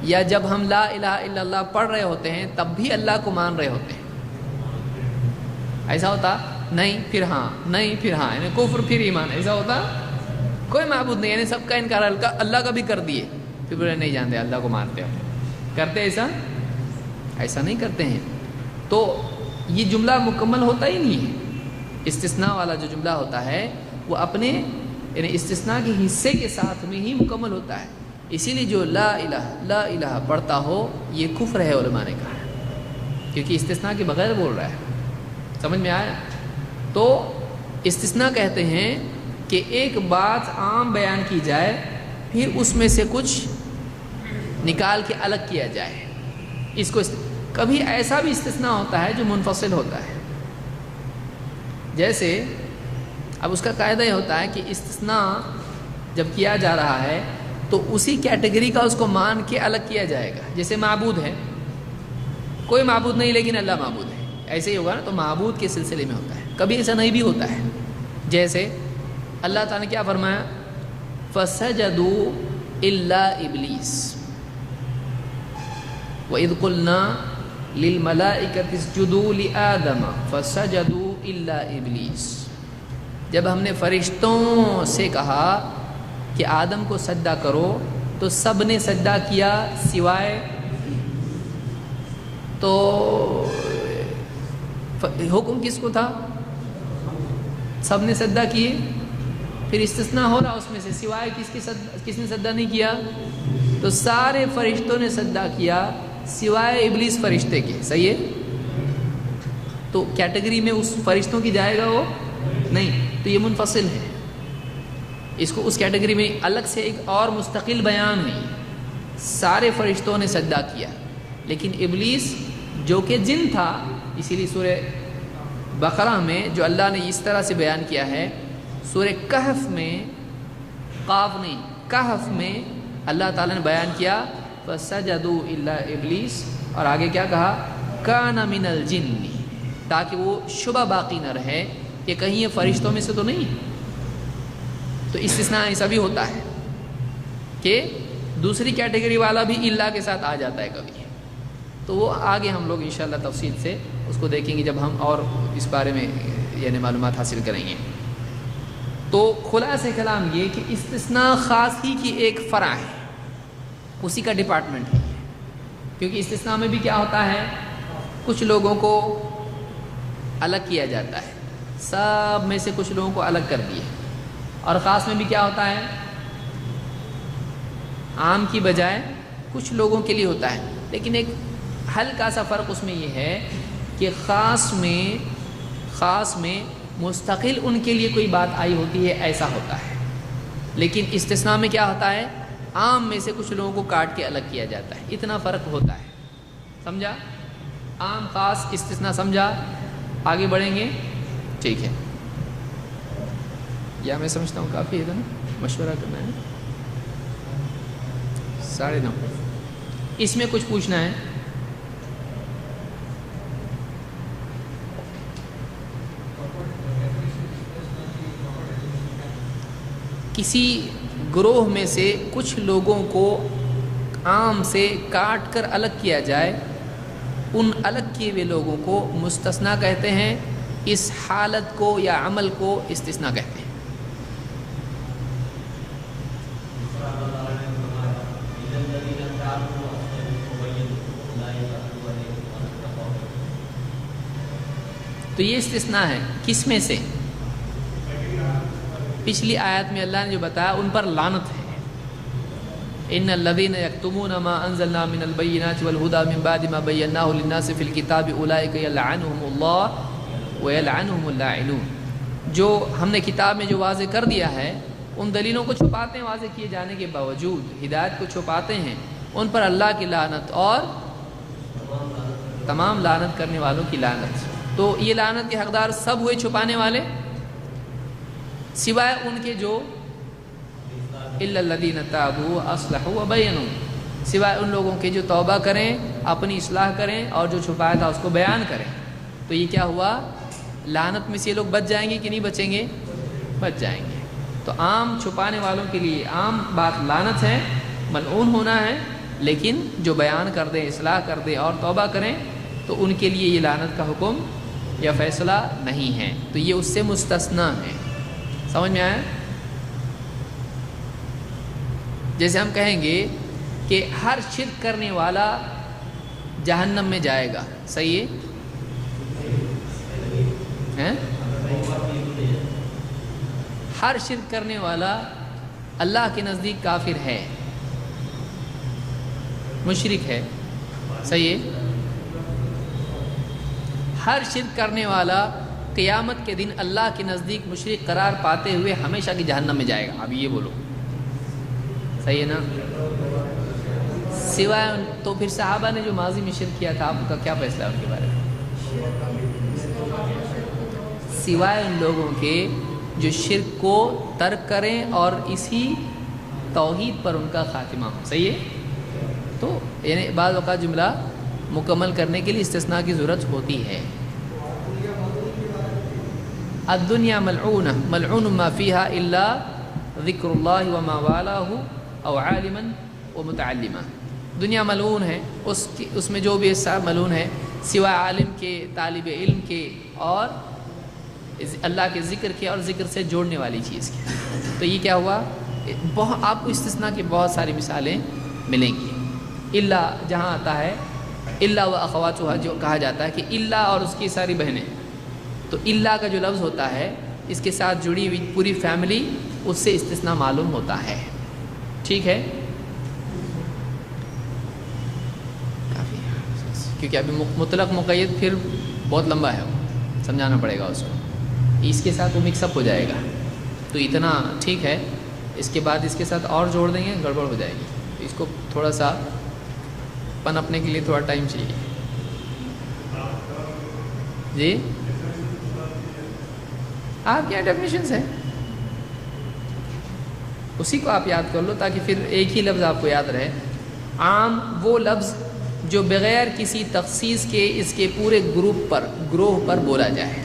Speaker 1: یا جب ہم لا الہ الا اللہ پڑھ رہے ہوتے ہیں تب بھی اللہ کو مان رہے ہوتے ہیں؟ ایسا ہوتا؟ نہیں پھر ہاں، نہیں پھر ہاں، یعنی کفر پھر ایمان. ایسا ہوتا؟ کوئی معبود نہیں، یعنی سب کا انکار اللہ کا بھی کر دیے، پھر بولے نہیں جانتے اللہ کو مانتے ہو. کرتے ایسا؟ ایسا نہیں کرتے ہیں. تو یہ جملہ مکمل ہوتا ہی نہیں ہے. استثناء والا جو جملہ ہوتا ہے وہ اپنے یعنی استثناء کے حصے کے ساتھ میں ہی مکمل ہوتا ہے. اسی لیے جو لا الہ پڑھتا ہو یہ کفر ہے علماء نے کہا، کیونکہ استثناء کے بغیر بول رہا ہے. سمجھ میں آیا؟ تو استثناء کہتے ہیں کہ ایک بات عام بیان کی جائے پھر اس میں سے کچھ نکال کے الگ کیا جائے. اس کو کبھی ایسا بھی استثناء ہوتا ہے جو منفصل ہوتا ہے. جیسے اب اس کا قاعدہ یہ ہوتا ہے کہ استثناء جب کیا جا رہا ہے تو اسی کیٹیگری کا اس کو مان کے الگ کیا جائے گا. جیسے معبود ہے، کوئی معبود نہیں لیکن اللہ معبود ہے، ایسے ہی ہوگا نا. تو معبود کے سلسلے میں ہوتا ہے. کبھی ایسا نہیں بھی ہوتا ہے. جیسے اللہ تعالیٰ نے کیا فرمایا؟ فَسَجَدُوا إِلَّا إِبْلِيسَ وَإِذْ قُلْنَا لِلْمَلَائِكَةِ اسْجُدُوا لِآدَمَ فَسَجَدُوا إِلَّا إِبْلِيسَ. جب ہم نے فرشتوں سے کہا کہ آدم کو سجدہ کرو تو سب نے سجدہ کیا سوائے، تو حکم کس کو تھا؟ سب نے سجدہ کیے. پھر استثناء ہو رہا اس میں سے سوائے کس نے سجدہ نہیں کیا؟ تو سارے فرشتوں نے سجدہ کیا سوائے ابلیس فرشتے کے. صحیح ہے؟ تو کیٹیگری میں اس فرشتوں کی جائے گا وہ نہیں. تو یہ منفصل ہے. اس کو اس کیٹیگری میں الگ سے ایک اور مستقل بیان نہیں. سارے فرشتوں نے سجدہ کیا لیکن ابلیس جو کہ جن تھا، اسی لیے سورہ بقرہ میں جو اللہ نے اس طرح سے بیان کیا ہے، سورہ کہف میں، قاف نہیں کہف میں اللہ تعالیٰ نے بیان کیا فَسَجَدُوا إِلَّا إِبْلِيسَ، اور آگے کیا کہا؟ كَانَ مِنَ الْجِنِّ، تاکہ وہ شبہ باقی نہ رہے کہ کہیں یہ فرشتوں میں سے تو نہیں. تو استثناء ایسا بھی ہوتا ہے کہ دوسری کیٹیگری والا بھی اللہ کے ساتھ آ جاتا ہے کبھی. تو وہ آگے ہم لوگ انشاءاللہ تفصیل سے اس کو دیکھیں گے جب ہم اور اس بارے میں یعنی معلومات حاصل کریں گے. تو خلاصہ کلام یہ کہ استثناء خاص ہی کی ایک فرع ہے، اسی کا ڈپارٹمنٹ ہے. کیونکہ استثناء میں بھی کیا ہوتا ہے؟ کچھ لوگوں کو الگ کیا جاتا ہے، سب میں سے کچھ لوگوں کو الگ کر دیے. اور خاص میں بھی کیا ہوتا ہے؟ عام کی بجائے کچھ لوگوں کے لیے ہوتا ہے. لیکن ایک ہلکا سا فرق اس میں یہ ہے کہ خاص میں مستقل ان کے لیے کوئی بات آئی ہوتی ہے، ایسا ہوتا ہے. لیکن استثناء میں کیا ہوتا ہے؟ عام میں سے کچھ لوگوں کو کاٹ کے الگ کیا جاتا ہے. اتنا فرق ہوتا ہے. سمجھا؟ عام خاص استثناء سمجھا؟ آگے بڑھیں گے. ٹھیک ہے، یا میں سمجھتا ہوں کافی ہے نا، مشورہ کرنا ہے. 9:30 اس میں کچھ پوچھنا ہے؟ کسی گروہ میں سے کچھ لوگوں کو عام سے کاٹ کر الگ کیا جائے، ان الگ کیے ہوئے لوگوں کو مستثنیٰ کہتے ہیں. اس حالت کو یا عمل کو استثناء کہتے ہیں. تو یہ استثناء ہے کس میں سے؟ پچھلی آیت میں اللہ نے جو بتایا ان پر لعنت ہے. ان الذين يكتمون ما انزلنا من البينات والهدى من بعد ما بيناه للناس في الكتاب اولئك يلعنهم الله ويلعنهم اللاعنون. جو ہم نے کتاب میں جو واضح کر دیا ہے ان دلیلوں کو چھپاتے ہیں، واضح کیے جانے کے باوجود ہدایت کو چھپاتے ہیں، ان پر اللہ کی لعنت اور تمام لعنت کرنے والوں کی لعنت۔ تو یہ لعنت کے حقدار سب ہوئے چھپانے والے، سوائے ان کے جو الا الذین تابوا واصلحوا وبینوا، سوائے ان لوگوں کے جو توبہ کریں، اپنی اصلاح کریں اور جو چھپایا تھا اس کو بیان کریں۔ تو یہ کیا ہوا؟ لعنت میں سے یہ لوگ بچ جائیں گے کہ نہیں بچیں گے؟ بچ جائیں گے۔ تو عام چھپانے والوں کے لیے عام بات لعنت ہے، ملعون ہونا ہے، لیکن جو بیان کر دیں، اصلاح کر دیں اور توبہ کریں تو ان کے لیے یہ لعنت کا حکم یا فیصلہ نہیں ہے، تو یہ اس سے مستثنیٰ ہے۔ سمجھ میں آیا؟ جیسے ہم کہیں گے کہ ہر شرک کرنے والا جہنم میں جائے گا، صحیح ہے؟ ہر شرک کرنے والا اللہ کے نزدیک کافر ہے، مشرک ہے، صحیح ہے؟ ہر شرک کرنے والا قیامت کے دن اللہ کے نزدیک مشرک قرار پاتے ہوئے ہمیشہ کی جہنم میں جائے گا۔ اب یہ بولو، صحیح ہے نا؟ سوائے تو پھر صحابہ نے جو ماضی میں شرک کیا تھا، آپ کا کیا فیصلہ ہے ان کے بارے میں؟ سوائے ان لوگوں کے جو شرک کو ترک کریں اور اسی توحید پر ان کا خاتمہ ہو، صحیح ہے؟ تو یعنی بعض اوقات جملہ مکمل کرنے کے لیے استثناء کی ضرورت ہوتی ہے۔ الدنیا ملعونہ ملعون ما فیہا الا ذکر اللہ وما والہ او عالما ومتعلما۔ دنیا ملعون ہے، اس میں جو بھی حصہ ملعون ہے سوائے عالم کے، طالب علم کے اور اللہ کے ذکر کے اور ذکر سے جوڑنے والی چیز کے۔ تو یہ کیا ہوا؟ آپ کو استثناء کی بہت ساری مثالیں ملیں گی۔ الا جہاں آتا ہے الا و اخواتها، جو کہا جاتا ہے کہ الا اور اس کی ساری بہنیں، تو الا کا جو لفظ ہوتا ہے اس کے ساتھ جڑی ہوئی پوری فیملی، اس سے استثناء معلوم ہوتا ہے، ٹھیک ہے؟ کافی، کیونکہ ابھی مطلق مقید پھر بہت لمبا ہے، وہ سمجھانا پڑے گا اس کو، اس کے ساتھ وہ مکس اپ ہو جائے گا، تو اتنا ٹھیک ہے۔ اس کے بعد اس کے ساتھ اور جوڑ دیں گے گڑبڑ ہو جائے گی، تو اس کو تھوڑا سا پنپنے کے لیے تھوڑا ٹائم چاہیے۔ جی آپ کیا ڈیفینیشنس ہیں اسی کو آپ یاد کر لو، تاکہ پھر ایک ہی لفظ آپ کو یاد رہے۔ عام وہ لفظ جو بغیر کسی تخصیص کے اس کے پورے گروہ پر بولا جائے،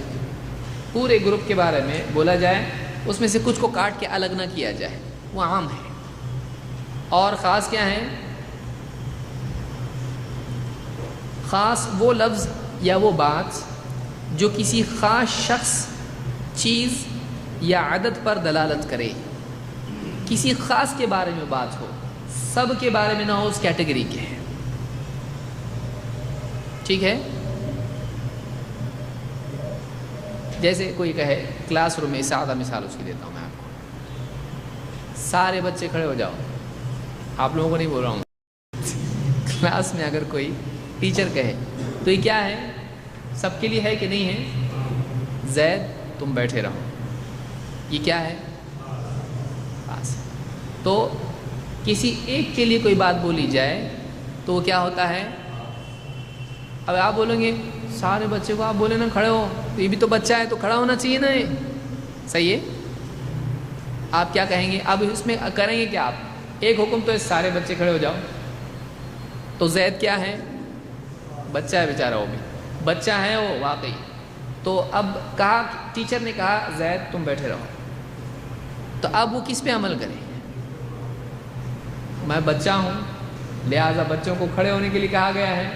Speaker 1: پورے گروپ کے بارے میں بولا جائے، اس میں سے کچھ کو کاٹ کے الگ نہ کیا جائے، وہ عام ہے۔ اور خاص کیا ہے؟ خاص وہ لفظ یا وہ بات جو کسی خاص شخص، چیز یا عدد پر دلالت کرے، کسی خاص کے بارے میں بات ہو، سب کے بارے میں نہ ہو، اس کیٹیگری کے ہے، ٹھیک ہے؟ جیسے کوئی کہے کلاس روم میں، سادہ مثال اس کی دیتا ہوں میں آپ کو، سارے بچے کھڑے ہو جاؤ، آپ لوگوں کو نہیں بول رہا ہوں، کلاس میں اگر کوئی ٹیچر کہے تو یہ کیا ہے؟ سب کے لیے ہے کہ نہیں ہے؟ زید تم بیٹھے رہو، یہ کیا ہے؟ خاص۔ تو کسی ایک کے لیے کوئی بات بولی جائے تو وہ کیا ہوتا ہے؟ اب آپ بولیں گے سارے بچے کو آپ بولے نا کھڑے ہو، تو یہ بھی تو بچہ ہے تو کھڑا ہونا چاہیے نا، یہ صحیح ہے؟ آپ کیا کہیں گے؟ اب اس میں کریں گے کیا آپ؟ ایک حکم تو ہے سارے بچے کھڑے ہو جاؤ، تو زید کیا ہے؟ بچہ ہے بیچارہ، وہ بھی بچہ ہے وہ واقعی۔ تو اب کہا، ٹیچر نے کہا زید تم بیٹھے رہو، تو اب وہ کس پہ عمل کرے؟ میں بچہ ہوں لہٰذا بچوں کو کھڑے ہونے کے لیے کہا گیا ہے،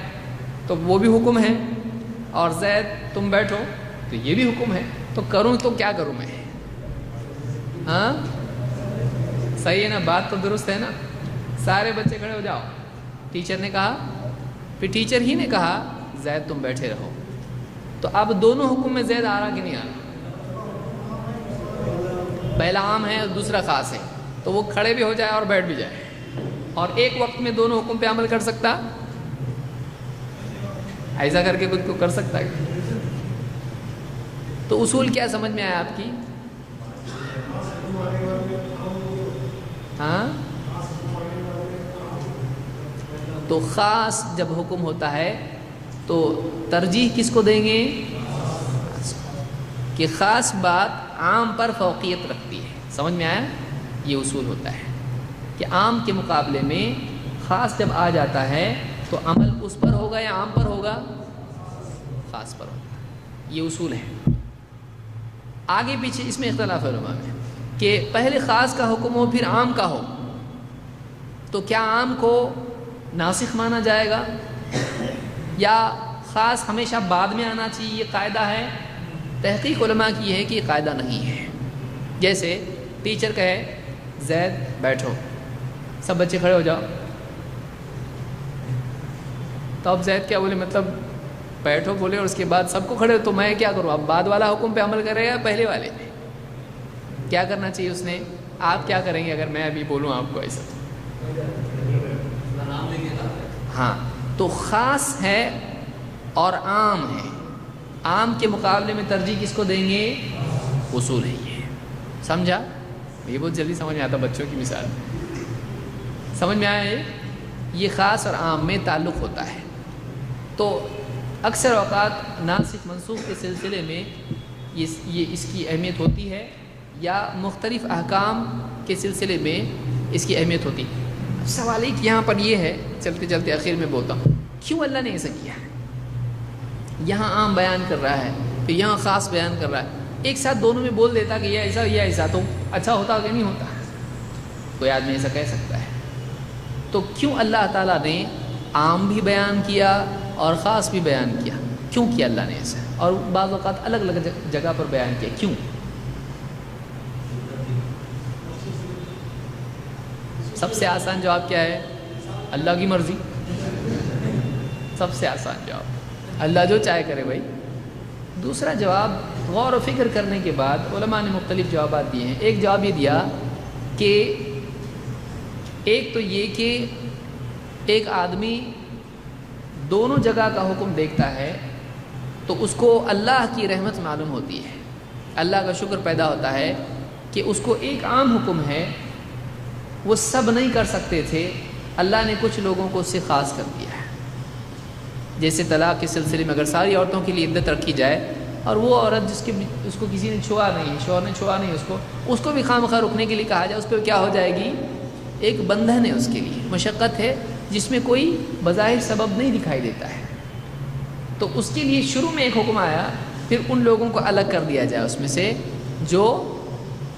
Speaker 1: تو وہ بھی حکم ہے، اور زید تم بیٹھو تو یہ بھی حکم ہے، تو کروں تو کیا کروں میں؟ ہاں صحیح ہے نا؟ بات تو درست ہے نا؟ سارے بچے کھڑے ہو جاؤ، ٹیچر نے کہا، پھر ٹیچر ہی نے کہا زید تم بیٹھے رہو، تو اب دونوں حکم میں زید آ رہا کہ نہیں آ رہا؟ پہلا عام ہے اور دوسرا خاص ہے، تو وہ کھڑے بھی ہو جائے اور بیٹھ بھی جائے، اور ایک وقت میں دونوں حکم پہ عمل کر سکتا؟ ایسا کر کے خود کو کر سکتا ہے؟ تو اصول کیا سمجھ میں آیا آپ کی؟ ہاں، تو خاص جب حکم ہوتا ہے تو ترجیح کس کو دیں گے؟ کہ خاص بات عام پر فوقیت رکھتی ہے. سمجھ میں آیا؟ یہ اصول ہوتا ہے کہ عام کے مقابلے میں خاص جب آ جاتا ہے تو عمل اس پر ہوگا یا عام پر ہوگا؟ خاص پر ہوگا. یہ اصول ہے. آگے پیچھے اس میں اختلاف ہے علماء میں کہ پہلے خاص کا حکم ہو پھر عام کا ہو تو کیا عام کو ناسخ مانا جائے گا یا خاص ہمیشہ بعد میں آنا چاہیے؟ یہ قاعدہ ہے. تحقیق علماء کی یہ ہے کہ یہ قاعدہ نہیں ہے. جیسے ٹیچر کہے زید بیٹھو، سب بچے کھڑے ہو جاؤ، تو اب زید کیا بولے؟ مطلب بیٹھو بولے اور اس کے بعد سب کو کھڑے ہو، تو میں کیا کروں؟ اب بعد والا حکم پہ عمل کرے گا پہلے والے پہ؟ کیا کرنا چاہیے اس نے؟ آپ کیا کریں گے اگر میں ابھی بولوں آپ کو ایسا؟ ہاں، تو خاص ہے اور عام ہے. عام کے مقابلے میں ترجیح کس کو دیں گے؟ اصول ہے یہ. سمجھا؟ یہ بہت جلدی سمجھ میں آتا بچوں کی مثال. سمجھ میں آیا؟ یہ خاص اور عام میں تعلق ہوتا ہے. تو اکثر اوقات ناسخ منسوخ کے سلسلے میں یہ اس کی اہمیت ہوتی ہے یا مختلف احکام کے سلسلے میں اس کی اہمیت ہوتی ہے. سوال ایک یہاں پر یہ ہے، چلتے چلتے آخر میں بولتا ہوں، کیوں اللہ نے ایسا کیا ہے؟ یہاں عام بیان کر رہا ہے پھر یہاں خاص بیان کر رہا ہے. ایک ساتھ دونوں میں بول دیتا کہ یہ ایسا یہ ایسا تو اچھا ہوتا کہ نہیں ہوتا؟ کوئی آدمی ایسا کہہ سکتا ہے. تو کیوں اللہ تعالیٰ نے عام بھی بیان کیا اور خاص بھی بیان کیا؟ کیوں کیا اللہ نے ایسا؟ اور بعض اوقات الگ الگ جگہ پر بیان کیا، کیوں؟ سب سے آسان جواب کیا ہے؟ اللہ کی مرضی. سب سے آسان جواب اللہ جو چاہے کرے بھائی. دوسرا جواب غور و فکر کرنے کے بعد علماء نے مختلف جوابات دیے ہیں. ایک جواب یہ دیا کہ ایک تو یہ کہ ایک آدمی دونوں جگہ کا حکم دیکھتا ہے تو اس کو اللہ کی رحمت معلوم ہوتی ہے، اللہ کا شکر پیدا ہوتا ہے کہ اس کو ایک عام حکم ہے، وہ سب نہیں کر سکتے تھے، اللہ نے کچھ لوگوں کو اس سے خاص کر دیا ہے. جیسے طلاق کے سلسلے میں اگر ساری عورتوں کے لیے عدت رکھی جائے اور وہ عورت اس کو کسی نے چھوا نہیں، شوہر نے چھوا نہیں اس کو بھی خواہ رکنے کے لیے کہا جائے، اس پہ کیا ہو جائے گی؟ ایک بندھن ہے، اس کے لیے مشقت ہے جس میں کوئی بظاہر سبب نہیں دکھائی دیتا ہے. تو اس کے لیے شروع میں ایک حکم آیا، پھر ان لوگوں کو الگ کر دیا جائے اس میں سے جو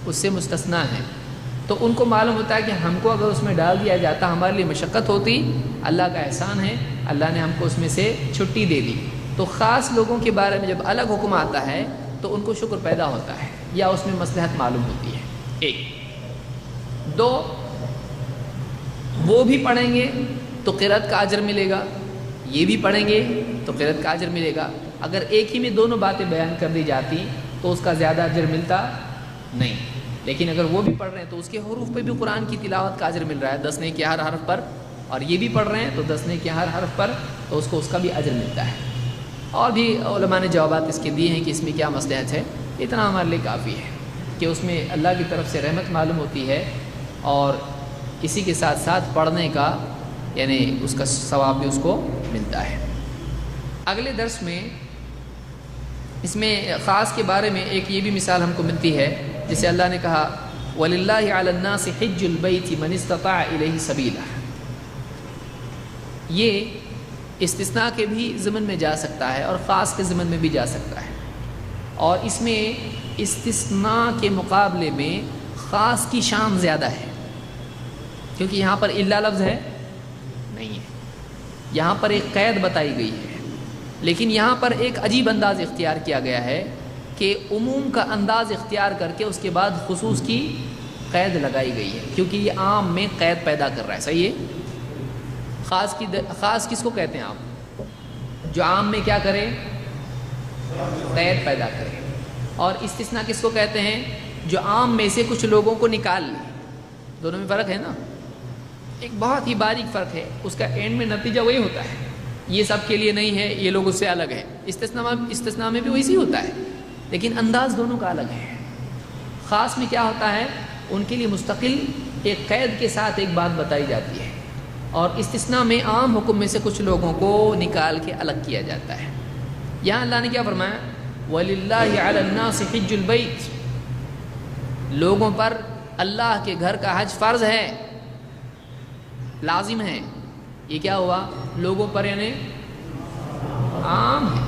Speaker 1: اس سے مستثنا ہیں. تو ان کو معلوم ہوتا ہے کہ ہم کو اگر اس میں ڈال دیا جاتا ہمارے لیے مشقت ہوتی، اللہ کا احسان ہے، اللہ نے ہم کو اس میں سے چھٹی دے دی. تو خاص لوگوں کے بارے میں جب الگ حکم آتا ہے تو ان کو شکر پیدا ہوتا ہے یا اس میں مصلحت معلوم ہوتی ہے. ایک دو، وہ بھی پڑھیں گے تو قرأت کا اجر ملے گا، یہ بھی پڑھیں گے تو قرأت کا اجر ملے گا. اگر ایک ہی میں دونوں باتیں بیان کر دی جاتی تو اس کا زیادہ اجر ملتا نہیں. لیکن اگر وہ بھی پڑھ رہے ہیں تو اس کے حروف پہ بھی قرآن کی تلاوت کا اجر مل رہا ہے 10 نیکی ہر حرف پر، اور یہ بھی پڑھ رہے ہیں تو 10 نیکی ہر حرف پر، تو اس کو اس کا بھی اجر ملتا ہے. اور بھی علماء نے جوابات اس کے دیے ہیں کہ اس میں کیا مصلحت ہے. اتنا ہمارے لیے کافی ہے کہ اس میں اللہ کی طرف سے رحمت معلوم ہوتی ہے اور اسی کے ساتھ ساتھ پڑھنے کا یعنی اس کا ثواب بھی اس کو ملتا ہے. اگلے درس میں اس میں خاص کے بارے میں ایک یہ بھی مثال ہم کو ملتی ہے، جسے اللہ نے کہا وَلِلَّهِ عَلَى النَّاسِ حِجُّ الْبَيْتِ مَنِ اسْتَطَاعَ إِلَيْهِ سَبِيلًا. یہ استثناء کے بھی ضمن میں جا سکتا ہے اور خاص کے ضمن میں بھی جا سکتا ہے، اور اس میں استثناء کے مقابلے میں خاص کی شان زیادہ ہے، کیونکہ یہاں پر الا لفظ ہے نہیں ہے، یہاں پر ایک قید بتائی گئی ہے. لیکن یہاں پر ایک عجیب انداز اختیار کیا گیا ہے کہ عموم کا انداز اختیار کر کے اس کے بعد خصوص کی قید لگائی گئی ہے، کیونکہ یہ عام میں قید پیدا کر رہا ہے. صحیح ہے؟ خاص کس کو کہتے ہیں آپ؟ جو عام میں کیا کرے؟ قید پیدا کرے. اور استثناء کس کو کہتے ہیں؟ جو عام میں سے کچھ لوگوں کو نکال لے. دونوں میں فرق ہے نا، ایک بہت ہی باریک فرق ہے. اس کا اینڈ میں نتیجہ وہی ہوتا ہے، یہ سب کے لیے نہیں ہے، یہ لوگ اس سے الگ ہیں. استثناء میں بھی ویسے ہی ہوتا ہے لیکن انداز دونوں کا الگ ہے۔ خاص میں کیا ہوتا ہے، ان کے لیے مستقل ایک قید کے ساتھ ایک بات بتائی جاتی ہے، اور استثناء میں عام حکم میں سے کچھ لوگوں کو نکال کے الگ کیا جاتا ہے۔ یہاں اللہ نے کیا فرمایا، وَلِلَّهِ عَلَى النَّاسِ حِجُّ الْبَيْتِ، لوگوں پر اللہ کے گھر کا حج فرض ہے، لازم ہے۔ یہ کیا ہوا، لوگوں پر یعنی عام ہے،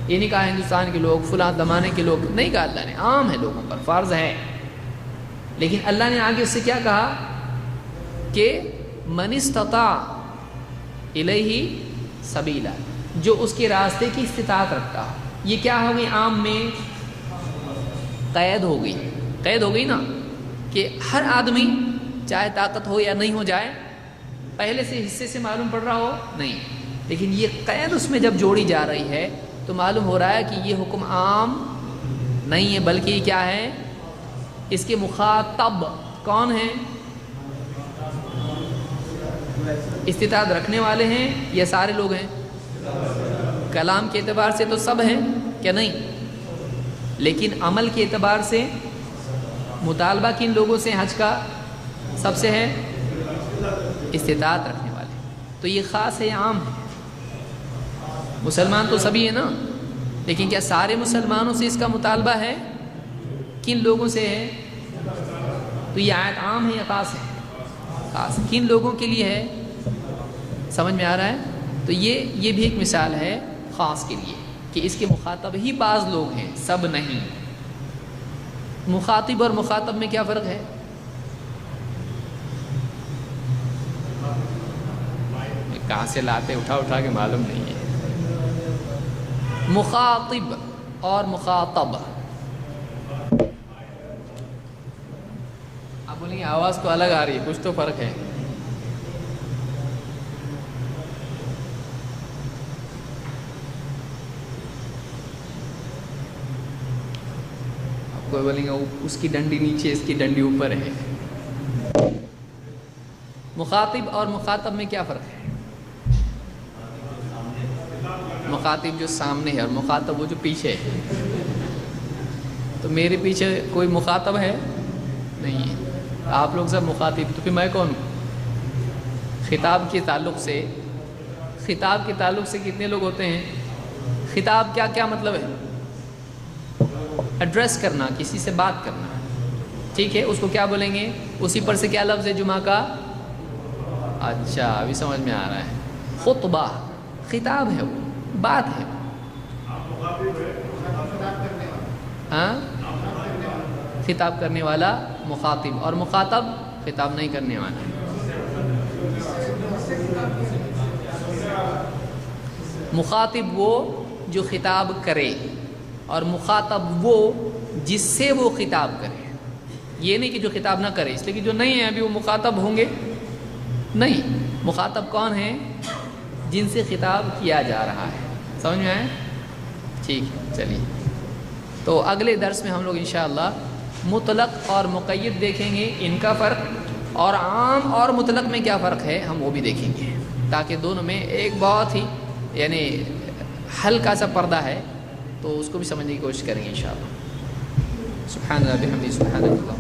Speaker 1: یہ نہیں کہا ہندوستان کے لوگ، فلاں زمانے کے لوگ، نہیں کہا اللہ نے، عام ہے، لوگوں پر فرض ہے۔ لیکن اللہ نے آگے اس سے کیا کہا کہ من استطاع الیہ سبیلا، جو اس کے راستے کی استطاعت رکھتا ہو۔ یہ کیا ہو گئی، عام میں قید ہو گئی، قید ہو گئی نا، کہ ہر آدمی چاہے طاقت ہو یا نہیں ہو جائے، پہلے سے حصے سے معلوم پڑ رہا ہو نہیں، لیکن یہ قید اس میں جب جوڑی جا رہی ہے تو معلوم ہو رہا ہے کہ یہ حکم عام نہیں ہے، بلکہ یہ کیا ہے، اس کے مخاطب کون ہیں، استطاعت رکھنے والے ہیں یا سارے لوگ ہیں؟ کلام کے اعتبار سے تو سب ہیں کیا نہیں، لیکن عمل کے اعتبار سے مطالبہ کن لوگوں سے حج کا سب سے ہے، استطاعت رکھنے والے۔ تو یہ خاص ہے، عام ہے، مسلمان تو سبھی ہے نا، لیکن کیا سارے مسلمانوں سے اس کا مطالبہ ہے، کن لوگوں سے ہے؟ تو یہ آیت عام ہے یا خاص ہے؟ خاص، کن لوگوں کے لیے ہے، سمجھ میں آ رہا ہے؟ تو یہ بھی ایک مثال ہے خاص کے لیے، کہ اس کے مخاطب ہی بعض لوگ ہیں، سب نہیں۔ مخاطب اور مخاطب میں کیا فرق ہے؟ کہاں سے لاتے اٹھا کے معلوم نہیں ہے۔ مخاطب اور مخاطب، آپ بولیں گے آواز تو الگ آ رہی ہے، کچھ تو فرق ہے۔ آپ کوئی بولیں گے اس کی ڈنڈی نیچے، اس کی ڈنڈی اوپر ہے۔ مخاطب اور مخاطب میں کیا فرق ہے؟ مخاطب جو سامنے ہے اور مخاطب وہ جو پیچھے ہے۔ تو میرے پیچھے کوئی مخاطب ہے نہیں ہے، آپ لوگ سب مخاطب، تو پھر میں کون ہوں؟ خطاب کے تعلق سے، خطاب کے تعلق سے کتنے لوگ ہوتے ہیں؟ خطاب کیا مطلب ہے؟ ایڈریس کرنا، کسی سے بات کرنا، ٹھیک ہے، اس کو کیا بولیں گے؟ اسی پر سے کیا لفظ ہے جمعہ کا؟ اچھا ابھی سمجھ میں آ رہا ہے، خطبہ، خطاب ہے، وہ بات ہے، ہاں، خطاب کرنے والا مخاطب، اور مخاطب خطاب نہیں کرنے والا۔ مخاطب وہ جو خطاب کرے، اور مخاطب وہ جس سے وہ خطاب کرے۔ یہ نہیں کہ جو خطاب نہ کرے، اس لیے کہ جو نہیں ہے ابھی وہ مخاطب ہوں گے نہیں۔ مخاطب کون ہے؟ جن سے خطاب کیا جا رہا ہے، سمجھ میں آئے؟ ٹھیک ہے، چلیے، تو اگلے درس میں ہم لوگ انشاءاللہ مطلق اور مقید دیکھیں گے، ان کا فرق، اور عام اور مطلق میں کیا فرق ہے ہم وہ بھی دیکھیں گے، تاکہ دونوں میں ایک بہت ہی یعنی ہلکا سا پردہ ہے، تو اس کو بھی سمجھنے کی کوشش کریں گے انشاءاللہ۔ سبحان اللہ بحمدہ، سبحان اللہ۔